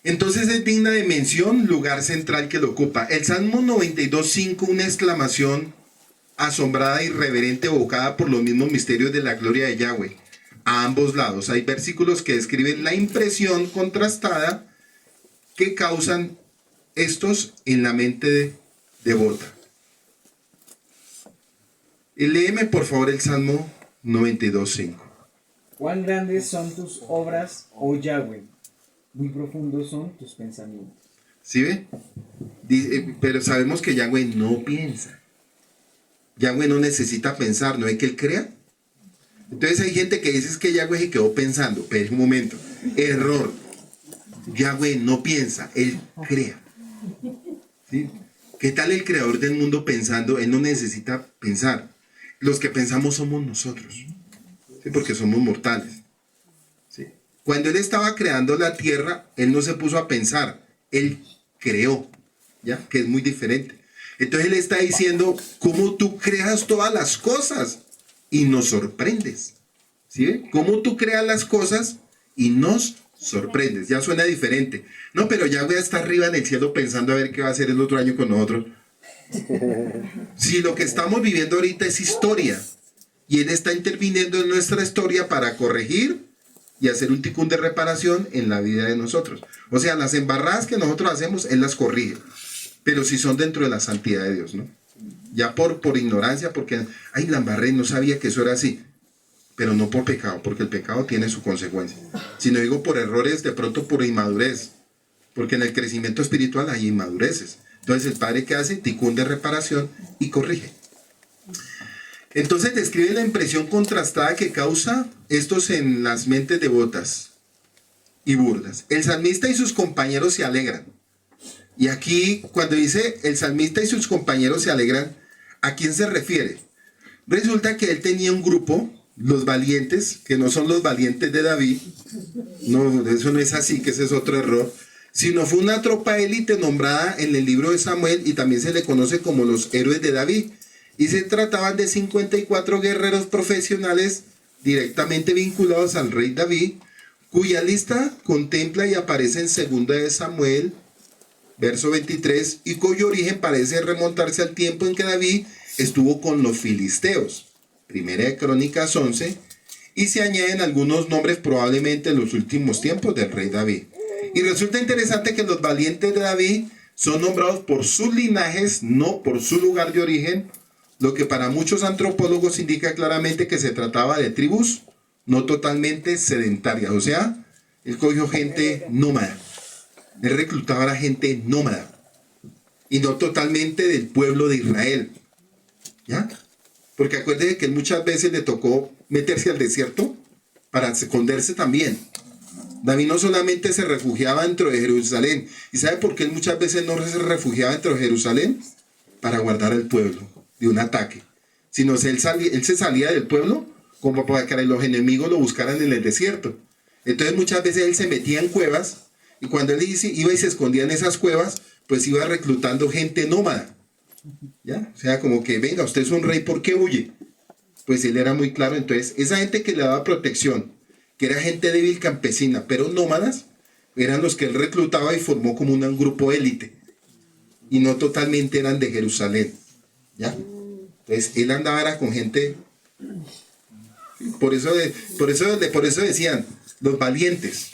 Entonces es digna de mención, lugar central que lo ocupa. El Salmo 92:5, una exclamación asombrada y reverente evocada por los mismos misterios de la gloria de Yahweh. A ambos lados hay versículos que describen la impresión contrastada que causan estos en la mente devota. Léeme por favor el Salmo 92:5. Cuán grandes son tus obras, oh Yahweh, muy profundos son tus pensamientos. ¿Sí ve? Pero sabemos que Yahweh no piensa. Yahweh no necesita pensar, ¿no es que Él crea? Entonces hay gente que dice es que Yahweh se quedó pensando. Pero un momento, error. Yahweh no piensa, Él crea. ¿Sí? ¿Qué tal el creador del mundo pensando? Él no necesita pensar. Los que pensamos somos nosotros, ¿sí? Porque somos mortales. ¿Sí? Cuando Él estaba creando la tierra, Él no se puso a pensar, Él creó, ¿ya? Que es muy diferente. Entonces Él está diciendo, ¿cómo tú creas todas las cosas? Y nos sorprendes. ¿Sí? ¿Cómo tú creas las cosas y nos sorprendes? Ya suena diferente. No, pero Yahweh está arriba en el cielo pensando a ver qué va a hacer el otro año con nosotros. Si lo que estamos viviendo ahorita es historia y Él está interviniendo en nuestra historia para corregir y hacer un ticún de reparación en la vida de nosotros. O sea, las embarradas que nosotros hacemos, Él las corrige. Pero si son dentro de la santidad de Dios, ¿no? Ya por ignorancia, porque, ay, la embarré, no sabía que eso era así. Pero no por pecado, porque el pecado tiene su consecuencia. Sino digo por errores, de pronto por inmadurez. Porque en el crecimiento espiritual hay inmadureces. Entonces el Padre, ¿qué hace? Ticún de reparación y corrige. Entonces describe la impresión contrastada que causa estos en las mentes devotas y burdas. El salmista y sus compañeros se alegran. Y aquí, cuando dice el salmista y sus compañeros se alegran, ¿a quién se refiere? Resulta que él tenía un grupo, los valientes, que no son los valientes de David. No, eso no es así, que ese es otro error. Sino fue una tropa élite nombrada en el libro de Samuel y también se le conoce como los héroes de David. Y se trataban de 54 guerreros profesionales directamente vinculados al rey David, cuya lista contempla y aparece en 2 de Samuel, verso 23, y cuyo origen parece remontarse al tiempo en que David estuvo con los filisteos. 1 de Crónicas 11, y se añaden algunos nombres probablemente en los últimos tiempos del rey David. Y resulta interesante que los valientes de David son nombrados por sus linajes, no por su lugar de origen, lo que para muchos antropólogos indica claramente que se trataba de tribus no totalmente sedentarias. O sea, él cogió gente nómada. Él reclutaba a la gente nómada y no totalmente del pueblo de Israel. ¿Ya? Porque acuérdense que él muchas veces le tocó meterse al desierto para esconderse también. David no solamente se refugiaba dentro de Jerusalén. ¿Y sabe por qué él muchas veces no se refugiaba dentro de Jerusalén? Para guardar al pueblo de un ataque. Sino él se salía del pueblo como para que los enemigos lo buscaran en el desierto. Entonces muchas veces él se metía en cuevas y cuando él iba y se escondía en esas cuevas, pues iba reclutando gente nómada. ¿Ya? O sea, como que, venga, usted es un rey, ¿por qué huye? Pues él era muy claro. Entonces, esa gente que le daba protección, que era gente débil campesina, pero nómadas, eran los que él reclutaba y formó como un grupo élite. Y no totalmente eran de Jerusalén. ¿Ya? Entonces, él andaba era con gente... Por eso decían, los valientes.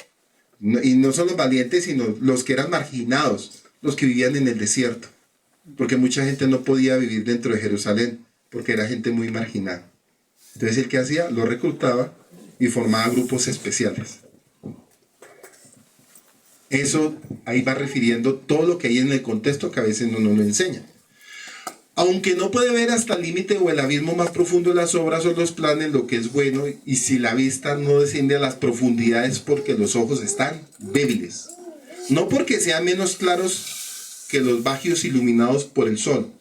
Y no son los valientes, sino los que eran marginados, los que vivían en el desierto. Porque mucha gente no podía vivir dentro de Jerusalén, porque era gente muy marginada. Entonces, el que hacía, lo reclutaba y formaba grupos especiales. Eso ahí va refiriendo todo lo que hay en el contexto que a veces no nos lo enseña. Aunque no puede ver hasta el límite o el abismo más profundo de las obras o los planes, lo que es bueno, y si la vista no desciende a las profundidades porque los ojos están débiles. No porque sean menos claros que los bajios iluminados por el sol.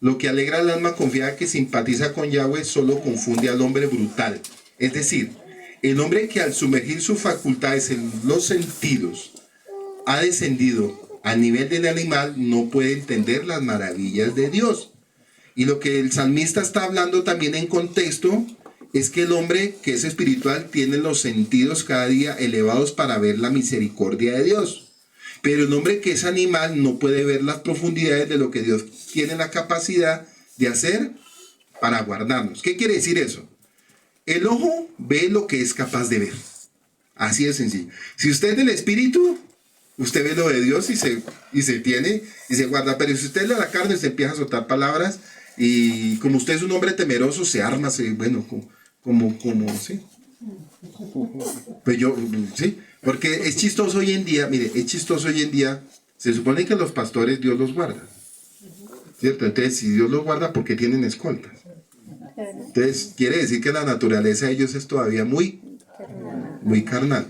Lo que alegra al alma confiada que simpatiza con Yahweh solo confunde al hombre brutal. Es decir, el hombre que al sumergir sus facultades en los sentidos ha descendido a nivel del animal no puede entender las maravillas de Dios. Y lo que el salmista está hablando también en contexto es que el hombre que es espiritual tiene los sentidos cada día elevados para ver la misericordia de Dios. Pero el hombre que es animal no puede ver las profundidades de lo que Dios tiene la capacidad de hacer para guardarnos. ¿Qué quiere decir eso? El ojo ve lo que es capaz de ver. Así de sencillo. Si usted es del espíritu, usted ve lo de Dios y se tiene y se guarda. Pero si usted es de la carne, usted empieza a soltar palabras y como usted es un hombre temeroso, se arma, sí. Pues yo, sí, porque es chistoso hoy en día, mire, es chistoso hoy en día, se supone que los pastores Dios los guarda, ¿cierto? Entonces, si Dios los guarda, ¿por qué tienen escoltas? Entonces, quiere decir que la naturaleza de ellos es todavía muy carnal.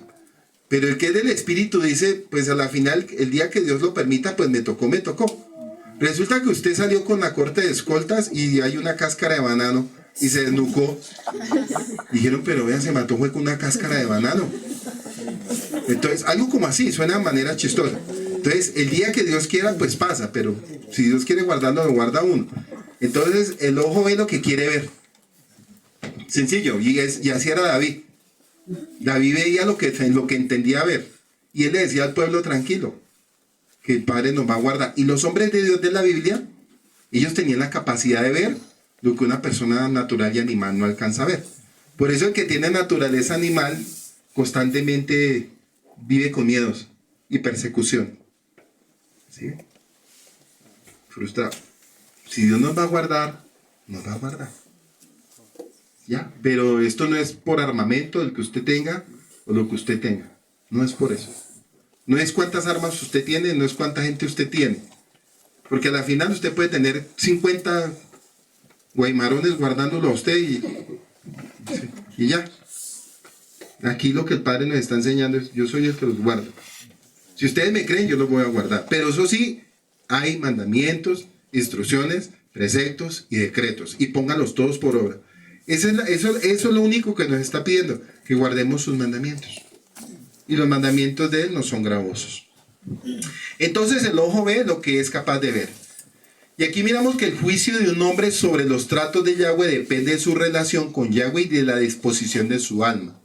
Pero el que es del espíritu dice, pues a la final, el día que Dios lo permita, pues me tocó. Resulta que usted salió con la corte de escoltas y hay una cáscara de banano y se desnucó. Dijeron, pero vean, se mató fue con una cáscara de banano. Entonces, algo como así, suena de manera chistosa. Entonces, el día que Dios quiera, pues pasa, pero si Dios quiere guardarlo, lo guarda uno. Entonces, el ojo ve lo que quiere ver. Sencillo, y así era David. David veía lo que entendía ver. Y él le decía al pueblo, tranquilo, que el Padre nos va a guardar. Y los hombres de Dios de la Biblia, ellos tenían la capacidad de ver lo que una persona natural y animal no alcanza a ver. Por eso el que tiene naturaleza animal constantemente vive con miedos y persecución. ¿Sí? Frustrado. Si Dios nos va a guardar, nos va a guardar. ¿Ya? Pero esto no es por armamento el que usted tenga o lo que usted tenga. No es por eso. No es cuántas armas usted tiene, no es cuánta gente usted tiene. Porque al final usted puede tener 50 guaymarones guardándolo a usted y ya. Aquí lo que el Padre nos está enseñando es, yo soy el que los guarda. Si ustedes me creen, yo los voy a guardar. Pero eso sí, hay mandamientos, instrucciones, preceptos y decretos. Y pónganlos todos por obra. Eso es lo único que nos está pidiendo, que guardemos sus mandamientos. Y los mandamientos de Él no son gravosos. Entonces el ojo ve lo que es capaz de ver. Y aquí miramos que el juicio de un hombre sobre los tratos de Yahweh depende de su relación con Yahweh y de la disposición de su alma.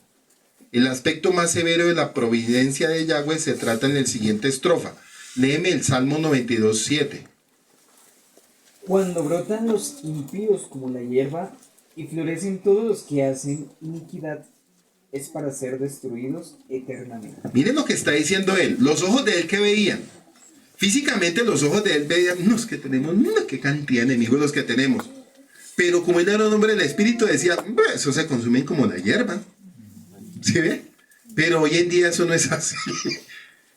El aspecto más severo de la providencia de Yahweh se trata en la siguiente estrofa. Léeme el Salmo 92:7. Cuando brotan los impíos como la hierba y florecen todos los que hacen iniquidad, es para ser destruidos eternamente. Miren lo que está diciendo él. Los ojos de él que veían. Físicamente los ojos de él veían, no, es que tenemos, no, qué cantidad de enemigos los que tenemos. Pero como él era un hombre del espíritu, decía, eso se consumen como la hierba. ¿Sí ve? Pero hoy en día eso no es así.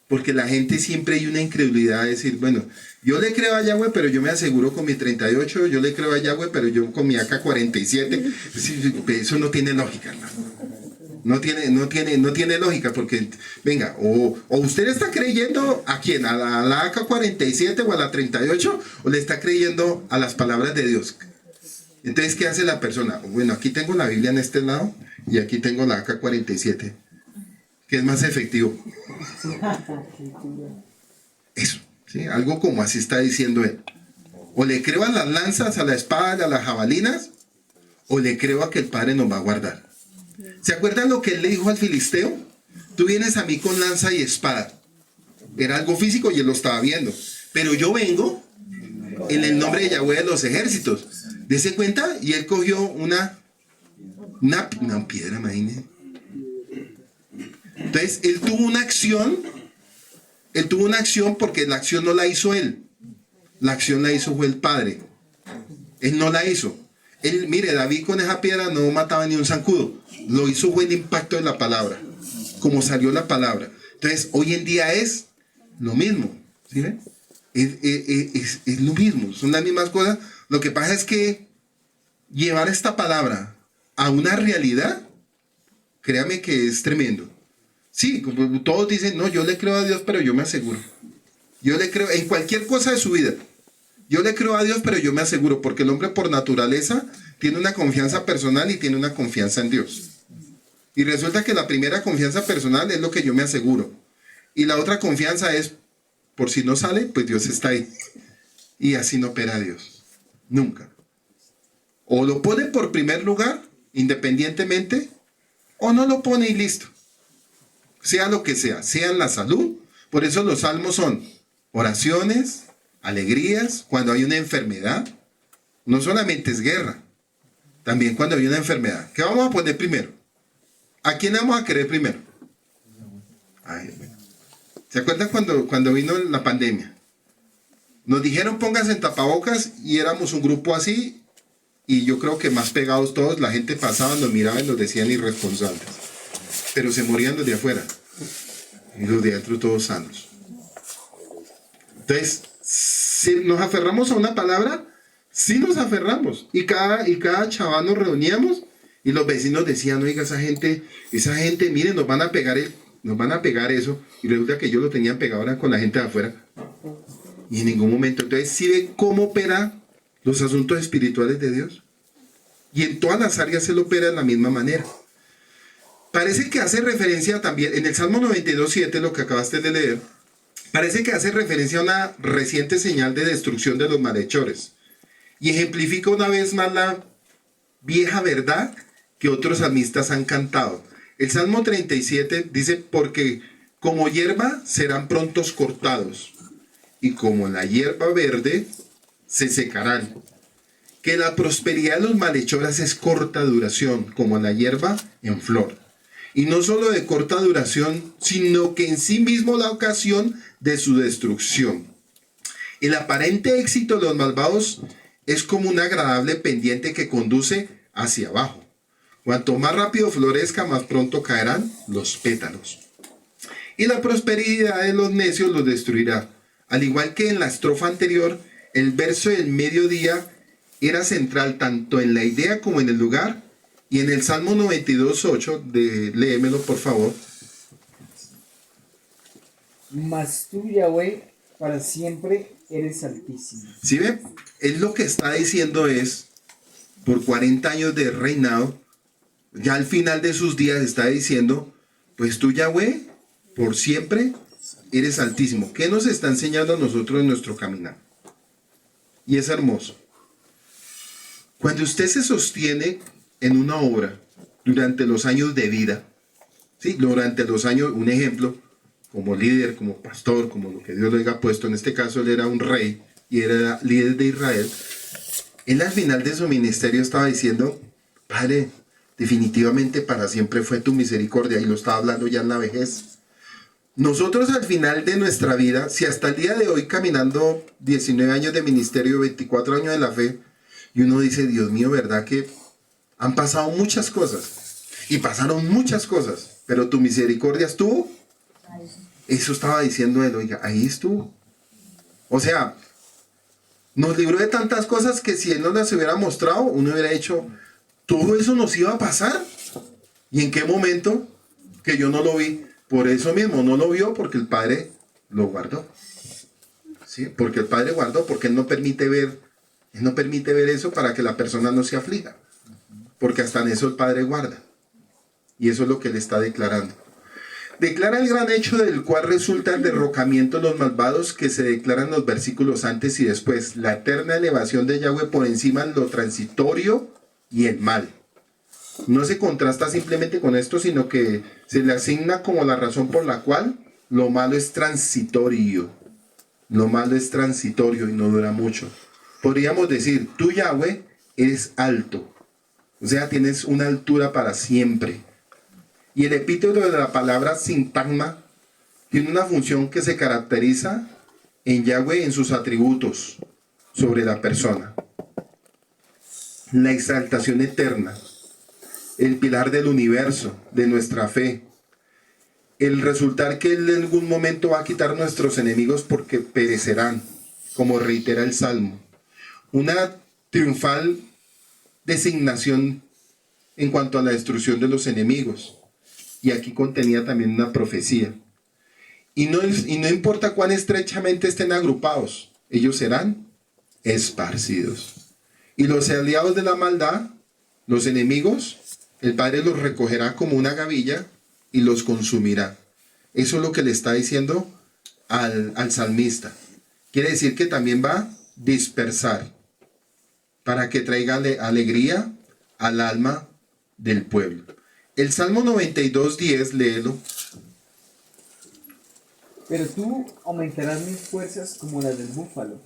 Porque la gente siempre hay una incredulidad de decir, bueno, yo le creo a Yahweh, pero yo me aseguro con mi 38, yo le creo a Yahweh, pero yo con mi AK-47. Eso no tiene lógica, hermano. No tiene lógica, porque, venga, o usted está creyendo a quién, a la AK-47 o a la 38, o le está creyendo a las palabras de Dios. Entonces, ¿qué hace la persona? Bueno, aquí tengo la Biblia en este lado y aquí tengo la AK-47, que es más efectivo. Eso, ¿sí? Algo como así está diciendo él. O le creo a las lanzas, a la espada, a las jabalinas, o le creo a que el Padre nos va a guardar. ¿Se acuerdan lo que él le dijo al filisteo? Tú vienes a mí con lanza y espada. Era algo físico y él lo estaba viendo. Pero yo vengo en el nombre de Yahweh de los ejércitos. Dese cuenta, y él cogió una piedra, imagínense. Entonces, él tuvo una acción porque la acción no la hizo él. La acción la hizo fue el Padre. Él no la hizo. Él, mire, David con esa piedra no mataba ni un zancudo. Lo hizo fue el impacto de la palabra. Como salió la palabra. Entonces, hoy en día es lo mismo. ¿Sí ven? Es lo mismo. Son las mismas cosas. Lo que pasa es que llevar esta palabra a una realidad, créame que es tremendo. Sí, como todos dicen, no, yo le creo a Dios, pero yo me aseguro. Yo le creo en cualquier cosa de su vida. Yo le creo a Dios, pero yo me aseguro, porque el hombre por naturaleza tiene una confianza personal y tiene una confianza en Dios. Y resulta que la primera confianza personal es lo que yo me aseguro. Y la otra confianza es, por si no sale, pues Dios está ahí. Y así no opera Dios. Nunca. O lo pone por primer lugar, independientemente, o no lo pone y listo. Sea lo que sea en la salud, Por eso los salmos son oraciones, alegrías, cuando hay una enfermedad. No solamente es guerra, también cuando hay una enfermedad. ¿Qué vamos a poner primero? ¿A quién vamos a querer primero? Ay, bueno. ¿Se acuerdan cuando vino la pandemia? Nos dijeron pónganse en tapabocas y éramos un grupo así y yo creo que más pegados todos, la gente pasaba, nos miraba y nos decían irresponsables. Pero se morían los de afuera y los de adentro todos sanos. Entonces, si nos aferramos a una palabra, sí nos aferramos. Y cada chaval nos reuníamos y los vecinos decían, oiga, esa gente, miren, nos van a pegar eso. Y resulta que ellos lo tenían pegado ahora con la gente de afuera. Y en ningún momento. Entonces, ¿sí ve cómo opera los asuntos espirituales de Dios? Y en todas las áreas se lo opera de la misma manera. Parece que hace referencia también, en el Salmo 92:7, lo que acabaste de leer, parece que hace referencia a una reciente señal de destrucción de los malhechores. Y ejemplifica una vez más la vieja verdad que otros salmistas han cantado. El Salmo 37 dice, porque como hierba serán prontos cortados, y como la hierba verde se secarán. Que la prosperidad de los malhechores es corta duración, como la hierba en flor. Y no solo de corta duración, sino que en sí mismo la ocasión de su destrucción. El aparente éxito de los malvados es como una agradable pendiente que conduce hacia abajo. Cuanto más rápido florezca, más pronto caerán los pétalos. Y la prosperidad de los necios los destruirá. Al igual que en la estrofa anterior, el verso del mediodía era central tanto en la idea como en el lugar. Y en el Salmo 92:8, léemelo por favor. Mas tú, Yahweh, para siempre eres altísimo. ¿Sí ve? Él lo que está diciendo es, por 40 años de reinado, ya al final de sus días está diciendo, pues tú, Yahweh, por siempre eres altísimo. ¿Qué nos está enseñando a nosotros en nuestro caminar? Y es hermoso. Cuando usted se sostiene en una obra durante los años de vida, ¿sí? Durante los años, un ejemplo, como líder, como pastor, como lo que Dios le haya puesto, en este caso él era un rey y era líder de Israel, él al final de su ministerio estaba diciendo, Padre, definitivamente para siempre fue tu misericordia, y lo estaba hablando ya en la vejez. Nosotros al final de nuestra vida, si hasta el día de hoy caminando 19 años de ministerio, 24 años de la fe, y uno dice, Dios mío, ¿verdad que han pasado muchas cosas? Y pasaron muchas cosas, pero tu misericordia estuvo. Eso estaba diciendo él, oiga, ahí estuvo. O sea, nos libró de tantas cosas que si él no las hubiera mostrado, uno hubiera hecho, todo eso nos iba a pasar. ¿Y en qué momento? Que yo no lo vi. Por eso mismo, no lo vio porque el Padre lo guardó. ¿Sí? Porque el Padre guardó, porque Él no permite ver eso para que la persona no se aflija. Porque hasta en eso el Padre guarda. Y eso es lo que Él está declarando. Declara el gran hecho del cual resulta el derrocamiento de los malvados que se declaran los versículos antes y después. La eterna elevación de Yahweh por encima de lo transitorio y el mal. No se contrasta simplemente con esto, sino que se le asigna como la razón por la cual lo malo es transitorio. Lo malo es transitorio y no dura mucho. Podríamos decir, tú, Yahweh, eres alto. O sea, tienes una altura para siempre. Y el epíteto de la palabra sintagma tiene una función que se caracteriza en Yahweh en sus atributos sobre la persona. La exaltación eterna, el pilar del universo, de nuestra fe. El resultar que Él en algún momento va a quitar nuestros enemigos porque perecerán, como reitera el Salmo. Una triunfal designación en cuanto a la destrucción de los enemigos. Y aquí contenía también una profecía. Y no importa cuán estrechamente estén agrupados, ellos serán esparcidos. Y los aliados de la maldad, los enemigos, el Padre los recogerá como una gavilla y los consumirá. Eso es lo que le está diciendo al salmista. Quiere decir que también va a dispersar para que traiga alegría al alma del pueblo. El Salmo 92:10, léelo. Pero tú aumentarás mis fuerzas como las del búfalo.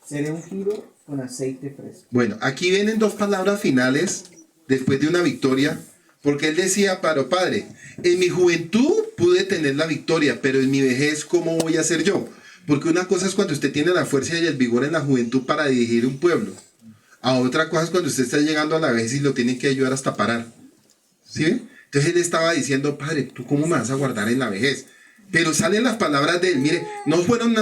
Seré ungido con aceite fresco. Bueno, aquí vienen dos palabras finales después de una victoria, porque él decía, pero padre, en mi juventud pude tener la victoria, pero en mi vejez, ¿cómo voy a ser yo? Porque una cosa es cuando usted tiene la fuerza y el vigor en la juventud para dirigir un pueblo. A otra cosa es cuando usted está llegando a la vejez y lo tiene que ayudar hasta parar. ¿Sí ve? Entonces él estaba diciendo, padre, ¿tú cómo me vas a guardar en la vejez? Pero salen las palabras de él. Mire, no fueron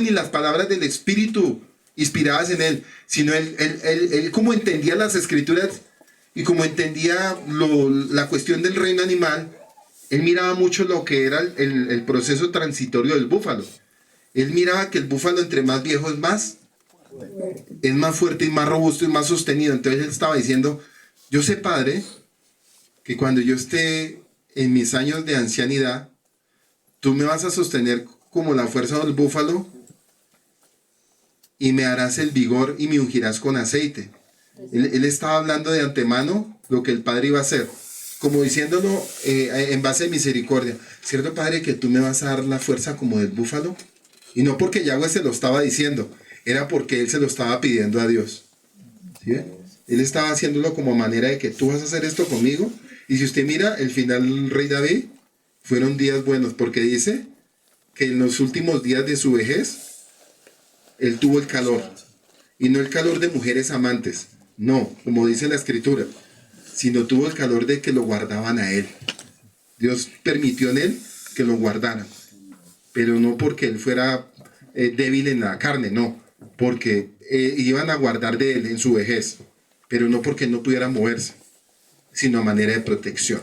ni las palabras del Espíritu inspiradas en él, sino él como entendía las escrituras y como entendía la cuestión del reino animal, él miraba mucho lo que era el proceso transitorio del búfalo. Él miraba que el búfalo entre más viejo es más fuerte y más robusto y más sostenido. Entonces él estaba diciendo, yo sé, padre, que cuando yo esté en mis años de ancianidad, tú me vas a sostener como la fuerza del búfalo y me harás el vigor y me ungirás con aceite. Él estaba hablando de antemano lo que el Padre iba a hacer, como diciéndolo en base a misericordia. ¿Cierto, Padre, que tú me vas a dar la fuerza como del búfalo? Y no porque Yahweh se lo estaba diciendo, era porque él se lo estaba pidiendo a Dios. ¿Sí? Él estaba haciéndolo como manera de que tú vas a hacer esto conmigo. Y si usted mira el final del rey David, fueron días buenos, porque dice que en los últimos días de su vejez, él tuvo el calor. Y no el calor de mujeres amantes, no, como dice la escritura, sino tuvo el calor de que lo guardaban a él. Dios permitió en él que lo guardaran, pero no porque él fuera débil en la carne, no, porque iban a guardar de él en su vejez, pero no porque él no pudiera moverse, sino a manera de protección.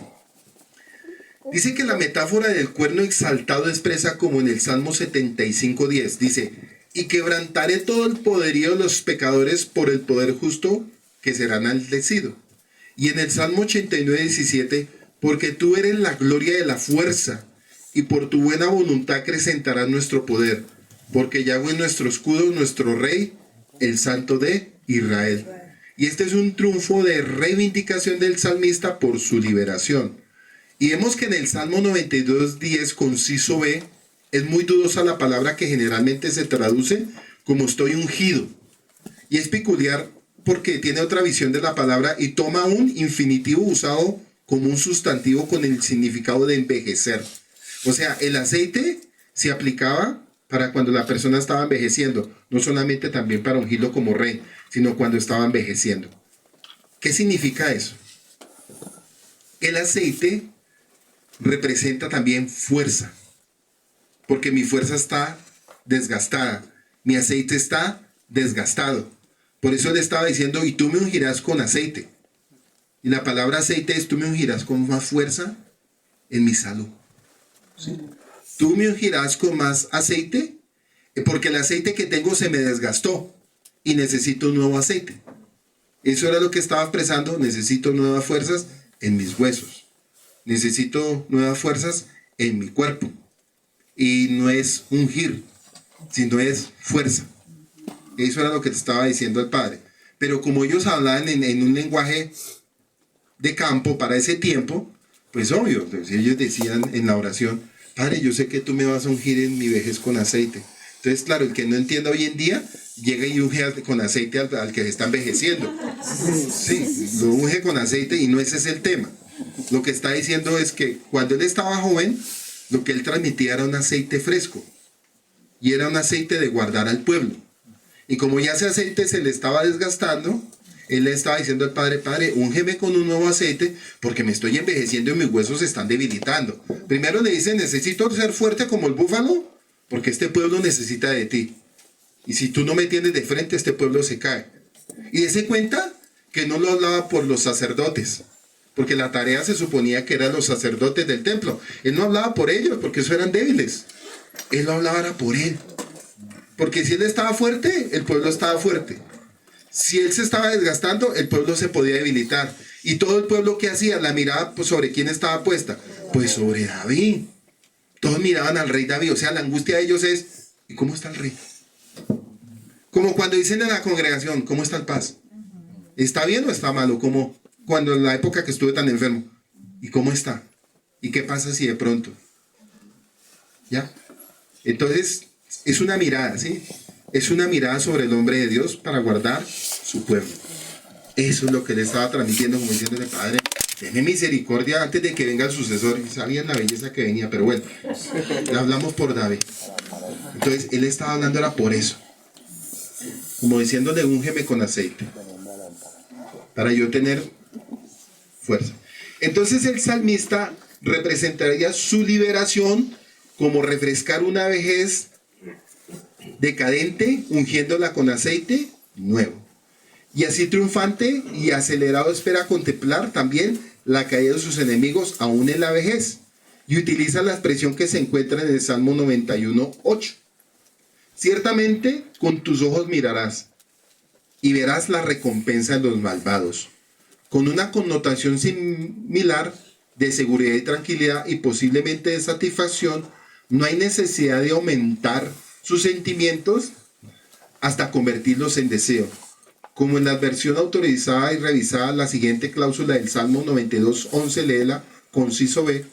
Dice que la metáfora del cuerno exaltado expresa como en el Salmo 75:10, dice, y quebrantaré todo el poderío de los pecadores por el poder justo que será enaltecido. Y en el Salmo 89:17, porque tú eres la gloria de la fuerza, y por tu buena voluntad acrecentarás nuestro poder, porque Yahweh es nuestro escudo, nuestro rey, el santo de Israel. Y este es un triunfo de reivindicación del salmista por su liberación. Y vemos que en el Salmo 92:10, conciso B, es muy dudosa la palabra que generalmente se traduce como estoy ungido. Y es peculiar porque tiene otra visión de la palabra y toma un infinitivo usado como un sustantivo con el significado de envejecer. O sea, el aceite se aplicaba para cuando la persona estaba envejeciendo, no solamente también para ungirlo como rey, sino cuando estaba envejeciendo. ¿Qué significa eso? El aceite representa también fuerza, porque mi fuerza está desgastada, mi aceite está desgastado. Por eso le estaba diciendo, y tú me ungirás con aceite. Y la palabra aceite es, tú me ungirás con más fuerza en mi salud. ¿Sí? Tú me ungirás con más aceite, porque el aceite que tengo se me desgastó y necesito un nuevo aceite. Eso era lo que estaba expresando, necesito nuevas fuerzas en mis huesos. Necesito nuevas fuerzas en mi cuerpo. Y no es ungir, sino es fuerza. Eso era lo que te estaba diciendo el Padre. Pero como ellos hablaban en un lenguaje de campo para ese tiempo, pues obvio, pues ellos decían en la oración, Padre, yo sé que tú me vas a ungir en mi vejez con aceite. Entonces, claro, el que no entienda hoy en día, llega y unge con aceite al que se está envejeciendo. Sí, lo unge con aceite y no ese es el tema. Lo que está diciendo es que cuando él estaba joven, lo que él transmitía era un aceite fresco. Y era un aceite de guardar al pueblo. Y como ya ese aceite se le estaba desgastando, él le estaba diciendo al Padre, Padre, úngeme con un nuevo aceite porque me estoy envejeciendo y mis huesos se están debilitando. Primero le dice, necesito ser fuerte como el búfalo porque este pueblo necesita de ti. Y si tú no me tienes de frente, este pueblo se cae. Y dése cuenta que no lo hablaba por los sacerdotes, porque la tarea se suponía que eran los sacerdotes del templo. Él no hablaba por ellos porque eso eran débiles. Él lo hablaba era por él. Porque si él estaba fuerte, el pueblo estaba fuerte. Si él se estaba desgastando, el pueblo se podía debilitar. Y todo el pueblo, ¿qué hacía? La mirada, pues, ¿sobre quién estaba puesta? Pues sobre David. Todos miraban al rey David. O sea, la angustia de ellos es, ¿y cómo está el rey? Como cuando dicen en la congregación, ¿cómo está el paz? ¿Está bien o está malo? Como cuando en la época que estuve tan enfermo. ¿Y cómo está? ¿Y qué pasa si de pronto? ¿Ya? Entonces, es una mirada, ¿sí? Es una mirada sobre el hombre de Dios para guardar su pueblo. Eso es lo que le estaba transmitiendo, como diciéndole, Padre, tenme misericordia antes de que venga el sucesor. Y sabían la belleza que venía, pero bueno, le hablamos por David. Entonces, él estaba hablando era por eso. Como diciéndole, úngeme con aceite. Para yo tener fuerza. Entonces, el salmista representaría su liberación como refrescar una vejez decadente, ungiéndola con aceite nuevo. Y así triunfante y acelerado espera contemplar también la caída de sus enemigos aún en la vejez. Y utiliza la expresión que se encuentra en el Salmo 91:8. Ciertamente con tus ojos mirarás y verás la recompensa de los malvados. Con una connotación similar de seguridad y tranquilidad y posiblemente de satisfacción, no hay necesidad de aumentar sus sentimientos hasta convertirlos en deseo. Como en la versión autorizada y revisada, la siguiente cláusula del Salmo 92:11, léela, conciso B,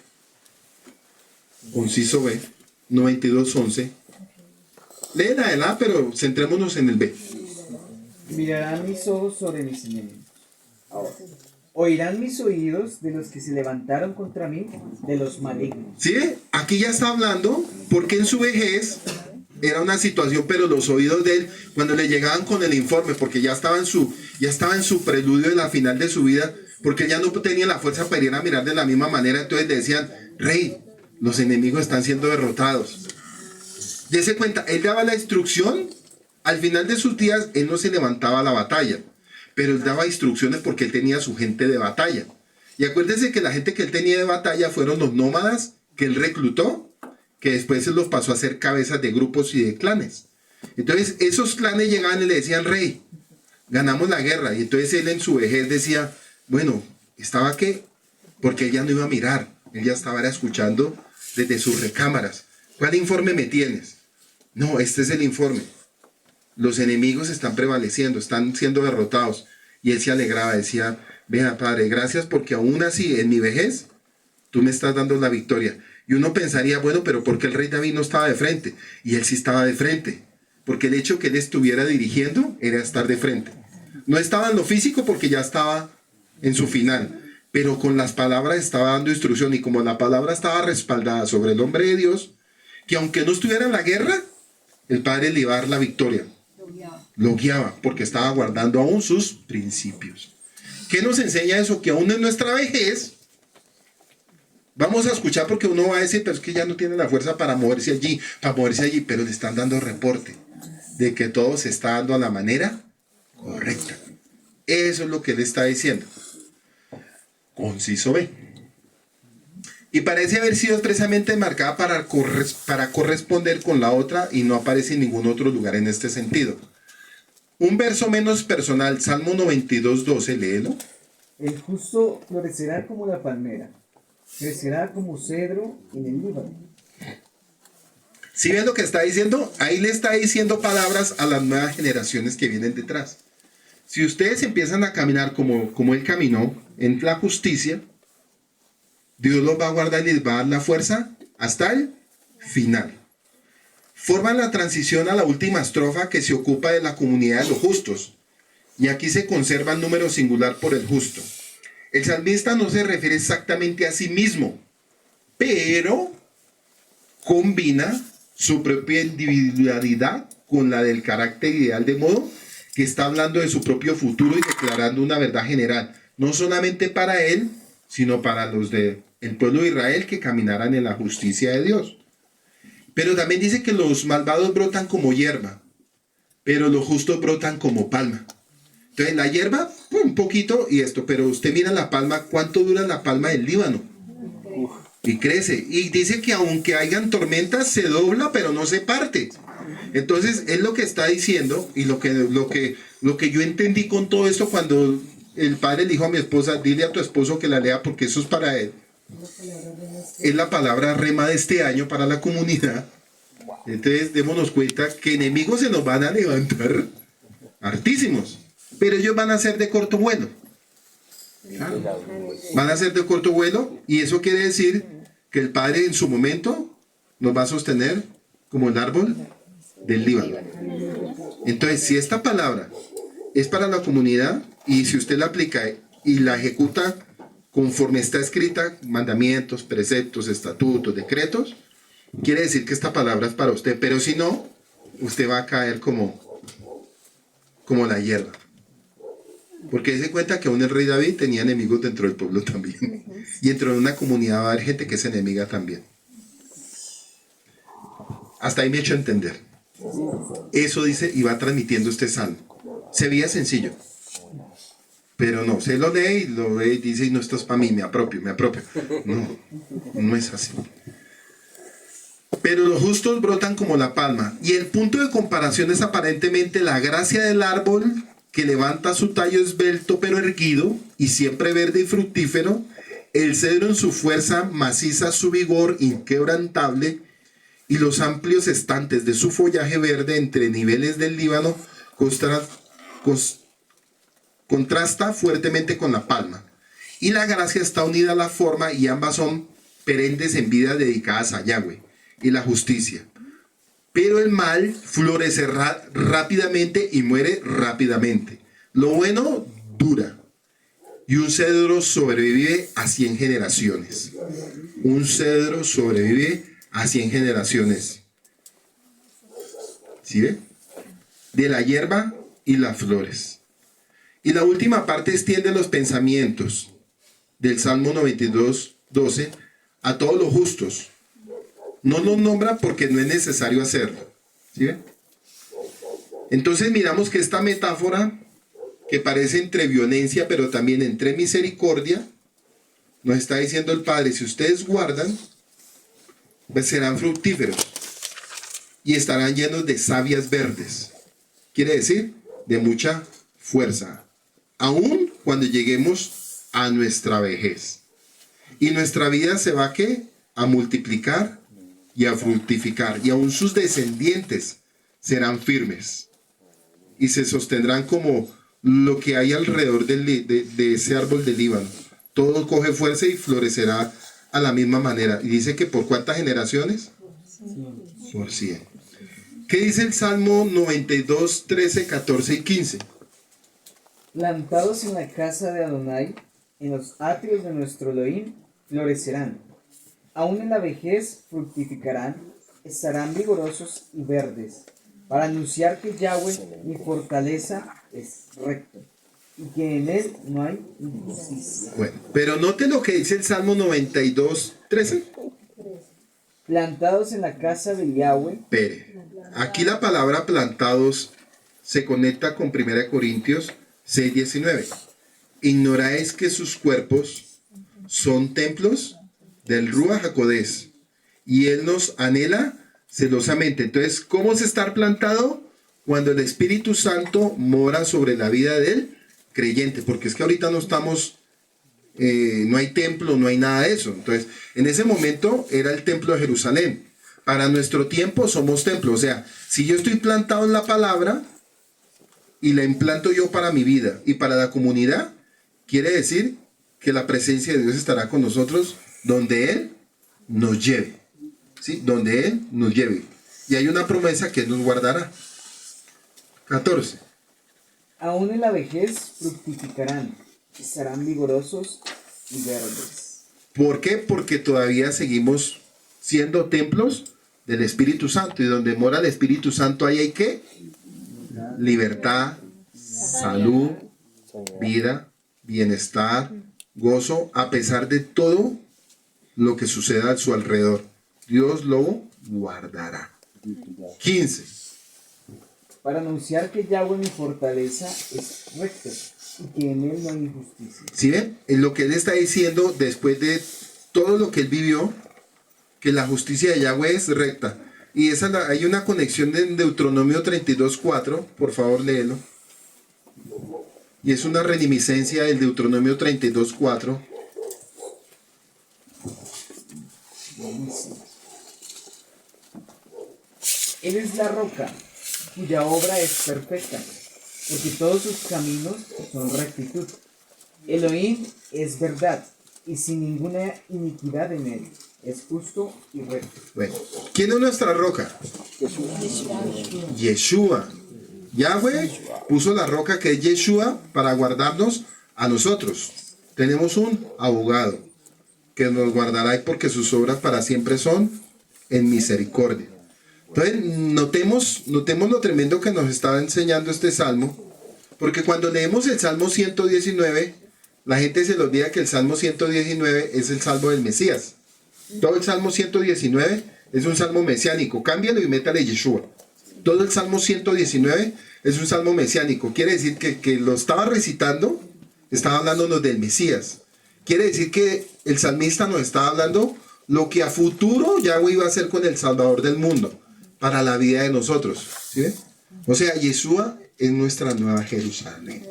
92:11. Léela el A, pero centrémonos en el B. Mirarán mis ojos sobre mis enemigos. Oirán mis oídos de los que se levantaron contra mí, de los malignos. ¿Sí? Aquí ya está hablando, porque en su vejez era una situación, pero los oídos de él, cuando le llegaban con el informe, porque ya estaba en su preludio de la final de su vida, porque ya no tenía la fuerza para ir a mirar de la misma manera, entonces le decían, rey, los enemigos están siendo derrotados. Dese cuenta, él daba la instrucción, al final de sus días, él no se levantaba a la batalla, pero él daba instrucciones porque él tenía su gente de batalla. Y acuérdense que la gente que él tenía de batalla fueron los nómadas que él reclutó, que después se los pasó a ser cabezas de grupos y de clanes. Entonces esos clanes llegaban y le decían, rey, ganamos la guerra. Y entonces él en su vejez decía, bueno, ¿estaba qué? Porque él ya no iba a mirar, él ya estaba escuchando desde sus recámaras. ¿Cuál informe me tienes? No, este es el informe. Los enemigos están prevaleciendo, están siendo derrotados. Y él se alegraba, decía, vea, Padre, gracias porque aún así, en mi vejez, tú me estás dando la victoria. Y uno pensaría, bueno, pero ¿por qué el rey David no estaba de frente? Y él sí estaba de frente. Porque el hecho que él estuviera dirigiendo era estar de frente. No estaba en lo físico porque ya estaba en su final. Pero con las palabras estaba dando instrucción. Y como la palabra estaba respaldada sobre el hombre de Dios, que aunque no estuviera en la guerra, el Padre le iba a dar la victoria. Lo guiaba porque estaba guardando aún sus principios. ¿Qué nos enseña eso? Que aún en nuestra vejez vamos a escuchar, porque uno va a decir, pero es que ya no tiene la fuerza para moverse allí, pero le están dando reporte de que todo se está dando a la manera correcta. Eso es lo que él está diciendo. Conciso B. Y parece haber sido expresamente marcada para corresponder con la otra y no aparece en ningún otro lugar en este sentido. Un verso menos personal, Salmo 92:12, léelo. El justo florecerá como la palmera, crecerá como cedro en el Líbano. ¿Sí ven lo que está diciendo? Ahí le está diciendo palabras a las nuevas generaciones que vienen detrás. Si ustedes empiezan a caminar como él caminó, en la justicia, Dios los va a guardar y les va a dar la fuerza hasta el final. Forman la transición a la última estrofa que se ocupa de la comunidad de los justos. Y aquí se conserva el número singular por el justo. El salmista no se refiere exactamente a sí mismo, pero combina su propia individualidad con la del carácter ideal, de modo que está hablando de su propio futuro y declarando una verdad general, no solamente para él, sino para los del pueblo de Israel que caminaran en la justicia de Dios. Pero también dice que los malvados brotan como hierba, pero los justos brotan como palma. Entonces la hierba, un poquito y esto, pero usted mira la palma, ¿cuánto dura la palma del Líbano? Y crece. Y dice que aunque hayan tormentas, se dobla, pero no se parte. Entonces es lo que está diciendo, y lo que yo entendí con todo esto cuando el padre le dijo a mi esposa, dile a tu esposo que la lea porque eso es para él. Es la palabra rema de este año para la comunidad. Entonces démonos cuenta que enemigos se nos van a levantar hartísimos, pero ellos van a ser de corto vuelo. ¿Claro? Van a ser de corto vuelo, y eso quiere decir que el Padre en su momento nos va a sostener como el árbol del Líbano. Entonces, si esta palabra es para la comunidad y si usted la aplica y la ejecuta conforme está escrita, mandamientos, preceptos, estatutos, decretos, quiere decir que esta palabra es para usted, pero si no, usted va a caer como la hierba. Porque se cuenta que aún el rey David tenía enemigos dentro del pueblo también. Y dentro de una comunidad va a haber gente que es enemiga también. Hasta ahí me he hecho entender. Eso dice y va transmitiendo este salmo. Se veía sencillo. Pero no, se lo lee y dice, y no, esto es para mí, me apropio. No, no es así. Pero los justos brotan como la palma. Y el punto de comparación es aparentemente la gracia del árbol que levanta su tallo esbelto pero erguido y siempre verde y fructífero. El cedro en su fuerza maciza, su vigor inquebrantable, y los amplios estantes de su follaje verde entre niveles del Líbano contrasta fuertemente con la palma. Y la gracia está unida a la forma y ambas son perennes en vidas dedicadas a Yahweh y la justicia. Pero el mal florece rápidamente y muere rápidamente. Lo bueno dura. Y un cedro sobrevive a 100 generaciones. Un cedro sobrevive a 100 generaciones. ¿Sí ve? De la hierba y las flores. Y la última parte extiende los pensamientos del Salmo 92, 12 a todos los justos. No los nombra porque no es necesario hacerlo. ¿Sí ven? Entonces miramos que esta metáfora, que parece entre violencia, pero también entre misericordia, nos está diciendo el Padre, si ustedes guardan, pues serán fructíferos y estarán llenos de savias verdes. Quiere decir, de mucha fuerza, aun cuando lleguemos a nuestra vejez. Y nuestra vida se va a multiplicar y a fructificar, y aún sus descendientes serán firmes y se sostendrán como lo que hay alrededor de ese árbol del Líbano. Todo coge fuerza y florecerá a la misma manera. Y dice que ¿por cuántas generaciones? Por 100. ¿Qué dice el Salmo 92, 13, 14 y 15? Plantados en la casa de Adonai, en los atrios de nuestro Elohim, florecerán. Aún en la vejez fructificarán, estarán vigorosos y verdes, para anunciar que Yahweh, mi fortaleza, es recto, y que en él no hay injusticia. Bueno, pero note lo que dice el Salmo 92, 13. Plantados en la casa de Yahweh. Pere. Aquí la palabra plantados se conecta con 1 Corintios 6, 19. Ignoráis que sus cuerpos son templos del Ruach HaKodesh, y él nos anhela celosamente. Entonces, ¿cómo es estar plantado? Cuando el Espíritu Santo mora sobre la vida del creyente, porque es que ahorita no estamos, no hay templo, no hay nada de eso. Entonces, en ese momento era el templo de Jerusalén. Para nuestro tiempo somos templo. O sea, si yo estoy plantado en la palabra y la implanto yo para mi vida y para la comunidad, quiere decir que la presencia de Dios estará con nosotros donde Él nos lleve. ¿Sí? Donde Él nos lleve. Y hay una promesa que Él nos guardará. 14. Aún en la vejez fructificarán, estarán vigorosos y verdes. ¿Por qué? Porque todavía seguimos siendo templos del Espíritu Santo. Y donde mora el Espíritu Santo ahí hay ¿qué? Libertad, salud, vida, bienestar, gozo, a pesar de todo lo que suceda a su alrededor. Dios lo guardará. 15. Para anunciar que Yahweh mi fortaleza es recto y que en él no hay injusticia. ¿Sí ven? En lo que él está diciendo después de todo lo que él vivió, que la justicia de Yahweh es recta. Y hay una conexión en Deuteronomio 32:4, por favor léelo. Y es una reminiscencia del Deuteronomio 32:4. Él es la roca, cuya obra es perfecta, porque todos sus caminos son rectitud. Elohim es verdad, y sin ninguna iniquidad en él. Es justo y recto. Bueno, ¿quién es nuestra roca? Yeshua. Yahweh puso la roca que es Yeshua para guardarnos a nosotros. Tenemos un abogado que nos guardará porque sus obras para siempre son en misericordia. Entonces, notemos lo tremendo que nos estaba enseñando este salmo, porque cuando leemos el Salmo 119, la gente se le olvida que el Salmo 119 es el salmo del Mesías. Todo el Salmo 119 es un salmo mesiánico. Cámbialo y métale Yeshua. Todo el Salmo 119 es un salmo mesiánico. Quiere decir que lo estaba recitando, estaba hablándonos del Mesías. Quiere decir que el salmista nos estaba hablando lo que a futuro Yahweh iba a hacer con el Salvador del mundo para la vida de nosotros. ¿Sí ven? O sea, Yeshua es nuestra nueva Jerusalén.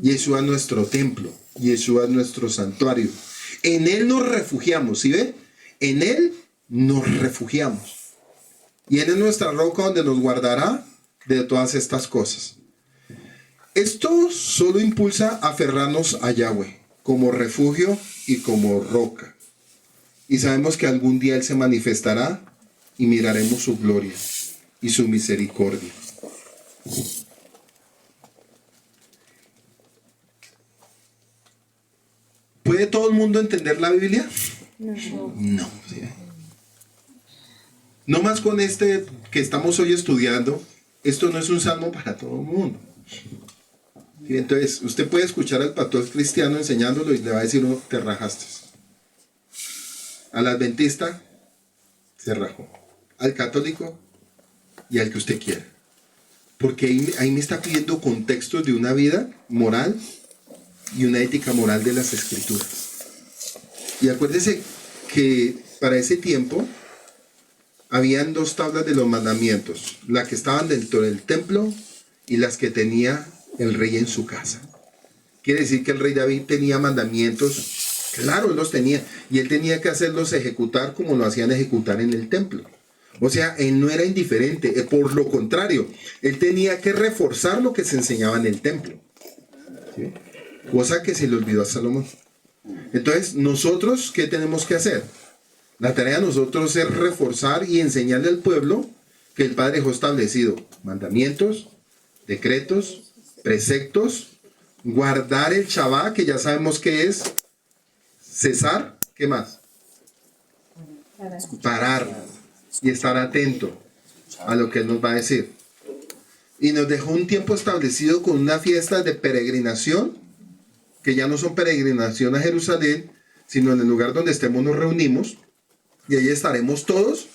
Yeshua es nuestro templo. Yeshua es nuestro santuario. En Él nos refugiamos. ¿Sí ven? En Él nos refugiamos. Y Él es nuestra roca donde nos guardará de todas estas cosas. Esto solo impulsa a aferrarnos a Yahweh como refugio y como roca. Y sabemos que algún día Él se manifestará y miraremos su gloria y su misericordia. ¿Puede todo el mundo entender la Biblia? No. ¿Sí? No más con este que estamos hoy estudiando, esto no es un salmo para todo el mundo. ¿Sí? Entonces, usted puede escuchar al pastor cristiano enseñándolo y le va a decir, te rajaste. Al adventista, se rajó. Al católico y al que usted quiera. Porque ahí me está pidiendo contextos de una vida moral y una ética moral de las escrituras. Y acuérdese que para ese tiempo habían dos tablas de los mandamientos, las que estaban dentro del templo y las que tenía el rey en su casa. Quiere decir que el rey David tenía mandamientos, claro, él los tenía, y él tenía que hacerlos ejecutar como lo hacían ejecutar en el templo. O sea, él no era indiferente, por lo contrario, él tenía que reforzar lo que se enseñaba en el templo. ¿Sí? Cosa que se le olvidó a Salomón. Entonces, nosotros, ¿qué tenemos que hacer? La tarea de nosotros es reforzar y enseñarle al pueblo que el Padre dejó establecido mandamientos, decretos, preceptos, guardar el Shabbat, que ya sabemos que es cesar, ¿qué más? Parar y estar atento a lo que Él nos va a decir. Y nos dejó un tiempo establecido con una fiesta de peregrinación, que ya no son peregrinación a Jerusalén, sino en el lugar donde estemos nos reunimos, y ahí estaremos todos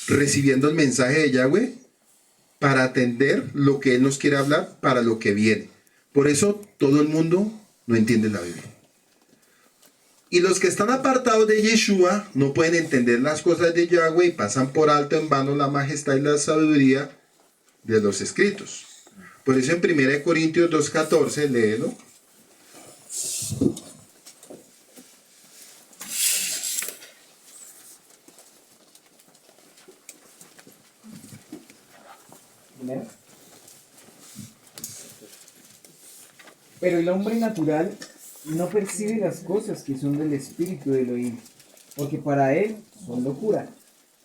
recibiendo el mensaje de Yahweh para atender lo que Él nos quiere hablar para lo que viene. Por eso todo el mundo no entiende la Biblia. Y los que están apartados de Yeshua no pueden entender las cosas de Yahweh y pasan por alto en vano la majestad y la sabiduría de los escritos. Por eso en 1 Corintios 2:14, léelo. Pero el hombre natural no percibe las cosas que son del espíritu de Elohim, porque para él son locura,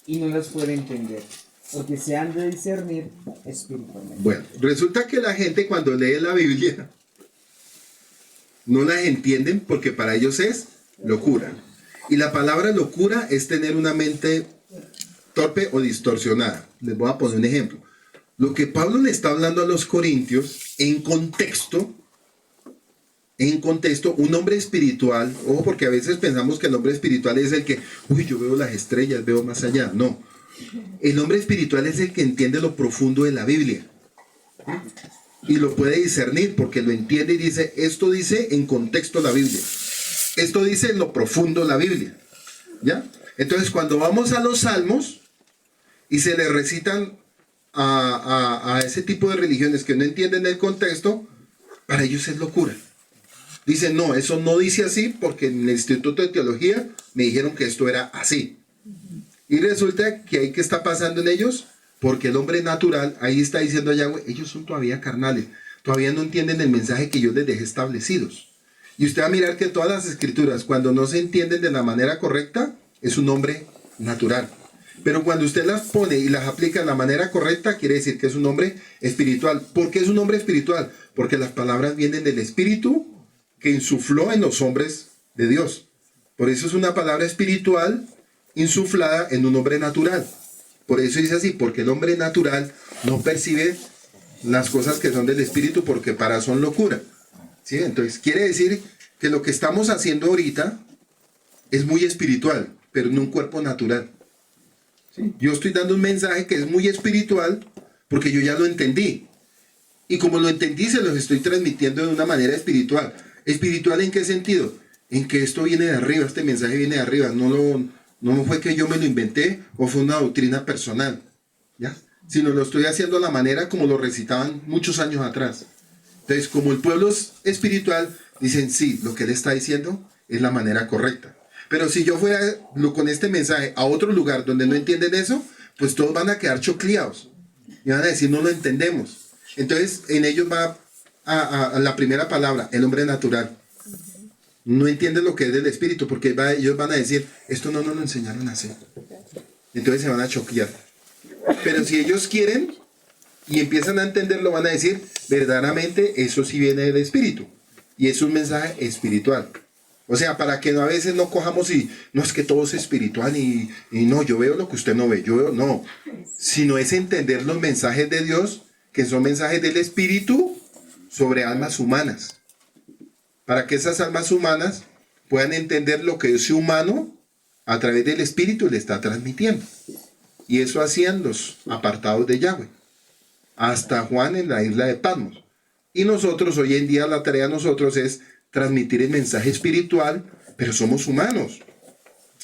y no las puede entender, porque se han de discernir espiritualmente. Bueno, resulta que la gente cuando lee la Biblia no las entienden porque para ellos es locura. Y la palabra locura es tener una mente torpe o distorsionada. Les voy a poner un ejemplo. Lo que Pablo le está hablando a los corintios en contexto, un hombre espiritual, ojo, porque a veces pensamos que el hombre espiritual es el que, yo veo las estrellas, veo más allá. No, el hombre espiritual es el que entiende lo profundo de la Biblia y lo puede discernir porque lo entiende y dice, esto dice en contexto la Biblia, esto dice en lo profundo la Biblia, ¿ya? Entonces cuando vamos a los salmos y se le recitan a ese tipo de religiones que no entienden el contexto, para ellos es locura. Dicen, no, eso no dice así porque en el Instituto de Teología me dijeron que esto era así. Y resulta que ahí, ¿qué está pasando en ellos? Porque el hombre natural, ahí está diciendo a Yahweh, ellos son todavía carnales, todavía no entienden el mensaje que yo les dejé establecidos. Y usted va a mirar que todas las escrituras, cuando no se entienden de la manera correcta, es un nombre natural. Pero cuando usted las pone y las aplica de la manera correcta, quiere decir que es un nombre espiritual. ¿Por qué es un nombre espiritual? Porque las palabras vienen del Espíritu que insufló en los hombres de Dios. Por eso es una palabra espiritual insuflada en un hombre natural. Por eso dice así, porque el hombre natural no percibe las cosas que son del Espíritu, porque para son locura. ¿Sí? Entonces quiere decir que lo que estamos haciendo ahorita es muy espiritual, pero en un cuerpo natural. ¿Sí? Yo estoy dando un mensaje que es muy espiritual porque yo ya lo entendí. Y como lo entendí, se los estoy transmitiendo de una manera espiritual. ¿Espiritual en qué sentido? En que esto viene de arriba, este mensaje viene de arriba. No fue que yo me lo inventé o fue una doctrina personal, ¿ya? Sino lo estoy haciendo a la manera como lo recitaban muchos años atrás. Entonces, como el pueblo es espiritual, dicen, sí, lo que él está diciendo es la manera correcta. Pero si yo fuera con este mensaje a otro lugar donde no entienden eso, pues todos van a quedar chocleados. Y van a decir, no lo entendemos. Entonces, en ellos va a la primera palabra, el hombre natural. No entiende lo que es del espíritu, porque ellos van a decir, esto no nos lo enseñaron a hacer. Entonces se van a choquear. Pero si ellos quieren y empiezan a entenderlo, van a decir, verdaderamente eso sí viene del espíritu. Y es un mensaje espiritual. O sea, para que a veces no cojamos y no es que todo es espiritual y no, yo veo lo que usted no ve, yo veo, no. Sino es entender los mensajes de Dios, que son mensajes del espíritu sobre almas humanas. Para que esas almas humanas puedan entender lo que ese humano a través del espíritu le está transmitiendo. Y eso hacían los apartados de Yahweh, hasta Juan en la isla de Patmos. Y nosotros, hoy en día, la tarea de nosotros es transmitir el mensaje espiritual, pero somos humanos,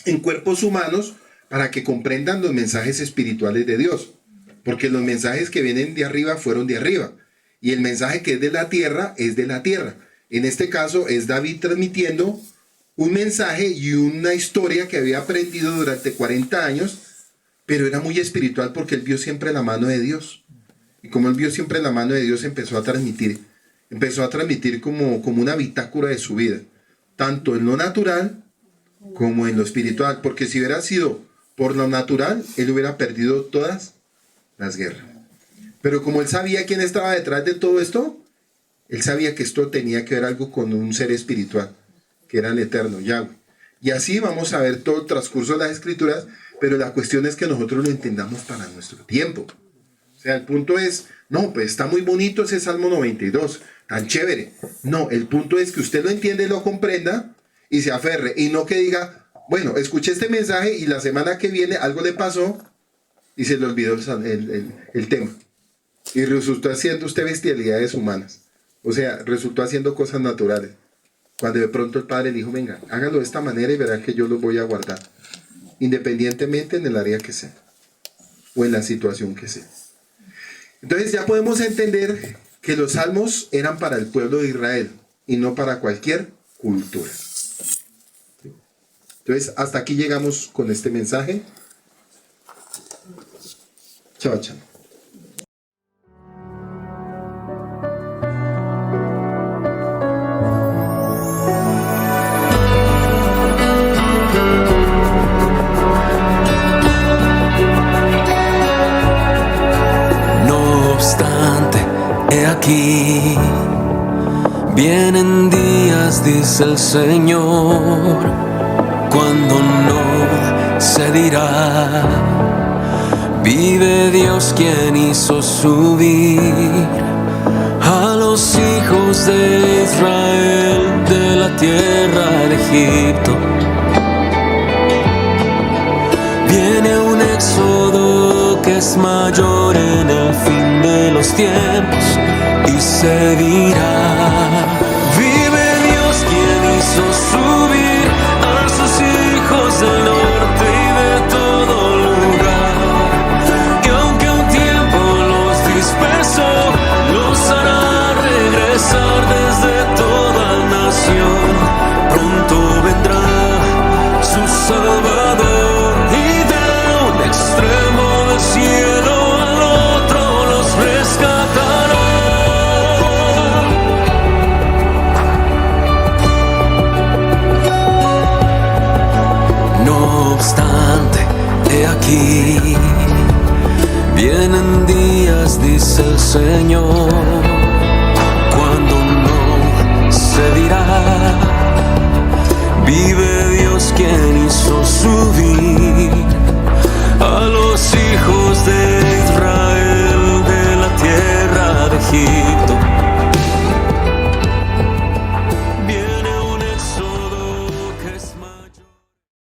en cuerpos humanos, para que comprendan los mensajes espirituales de Dios. Porque los mensajes que vienen de arriba fueron de arriba, y el mensaje que es de la tierra es de la tierra. En este caso es David transmitiendo un mensaje y una historia que había aprendido durante 40 años, pero era muy espiritual porque él vio siempre la mano de Dios. Y como él vio siempre la mano de Dios, empezó a transmitir como una bitácora de su vida, tanto en lo natural como en lo espiritual, porque si hubiera sido por lo natural, él hubiera perdido todas las guerras. Pero como él sabía quién estaba detrás de todo esto, él sabía que esto tenía que ver algo con un ser espiritual, que era el eterno, Yahweh. Y así vamos a ver todo el transcurso de las escrituras, pero la cuestión es que nosotros lo entendamos para nuestro tiempo. O sea, el punto es, no, pues está muy bonito ese Salmo 92, tan chévere. No, el punto es que usted lo entienda y lo comprenda y se aferre. Y no que diga, bueno, escuché este mensaje y la semana que viene algo le pasó y se le olvidó el tema. Y resultó haciendo usted bestialidades humanas. O sea, resultó haciendo cosas naturales. Cuando de pronto el Padre le dijo, venga, hágalo de esta manera y verá que yo lo voy a guardar. Independientemente en el área que sea. O en la situación que sea. Entonces ya podemos entender que los salmos eran para el pueblo de Israel. Y no para cualquier cultura. Entonces hasta aquí llegamos con este mensaje. Chao, chao. Aquí vienen días, dice el Señor, cuando no se dirá, vive Dios quien hizo subir a los hijos de Israel de la tierra de Egipto. Viene un éxodo que es mayor en el fin de los tiempos y se dirá, vive Dios quien hizo subir a sus hijos del norte y de todo lugar, y aunque un tiempo los dispersó, los hará regresar desde toda nación. Pronto vendrá su Salvador y de un extremo del cielo al otro los rescatará. instante, he aquí, vienen días, dice el Señor, cuando no se dirá, vive Dios quien hizo subir a los hijos de Israel de la tierra de Egipto.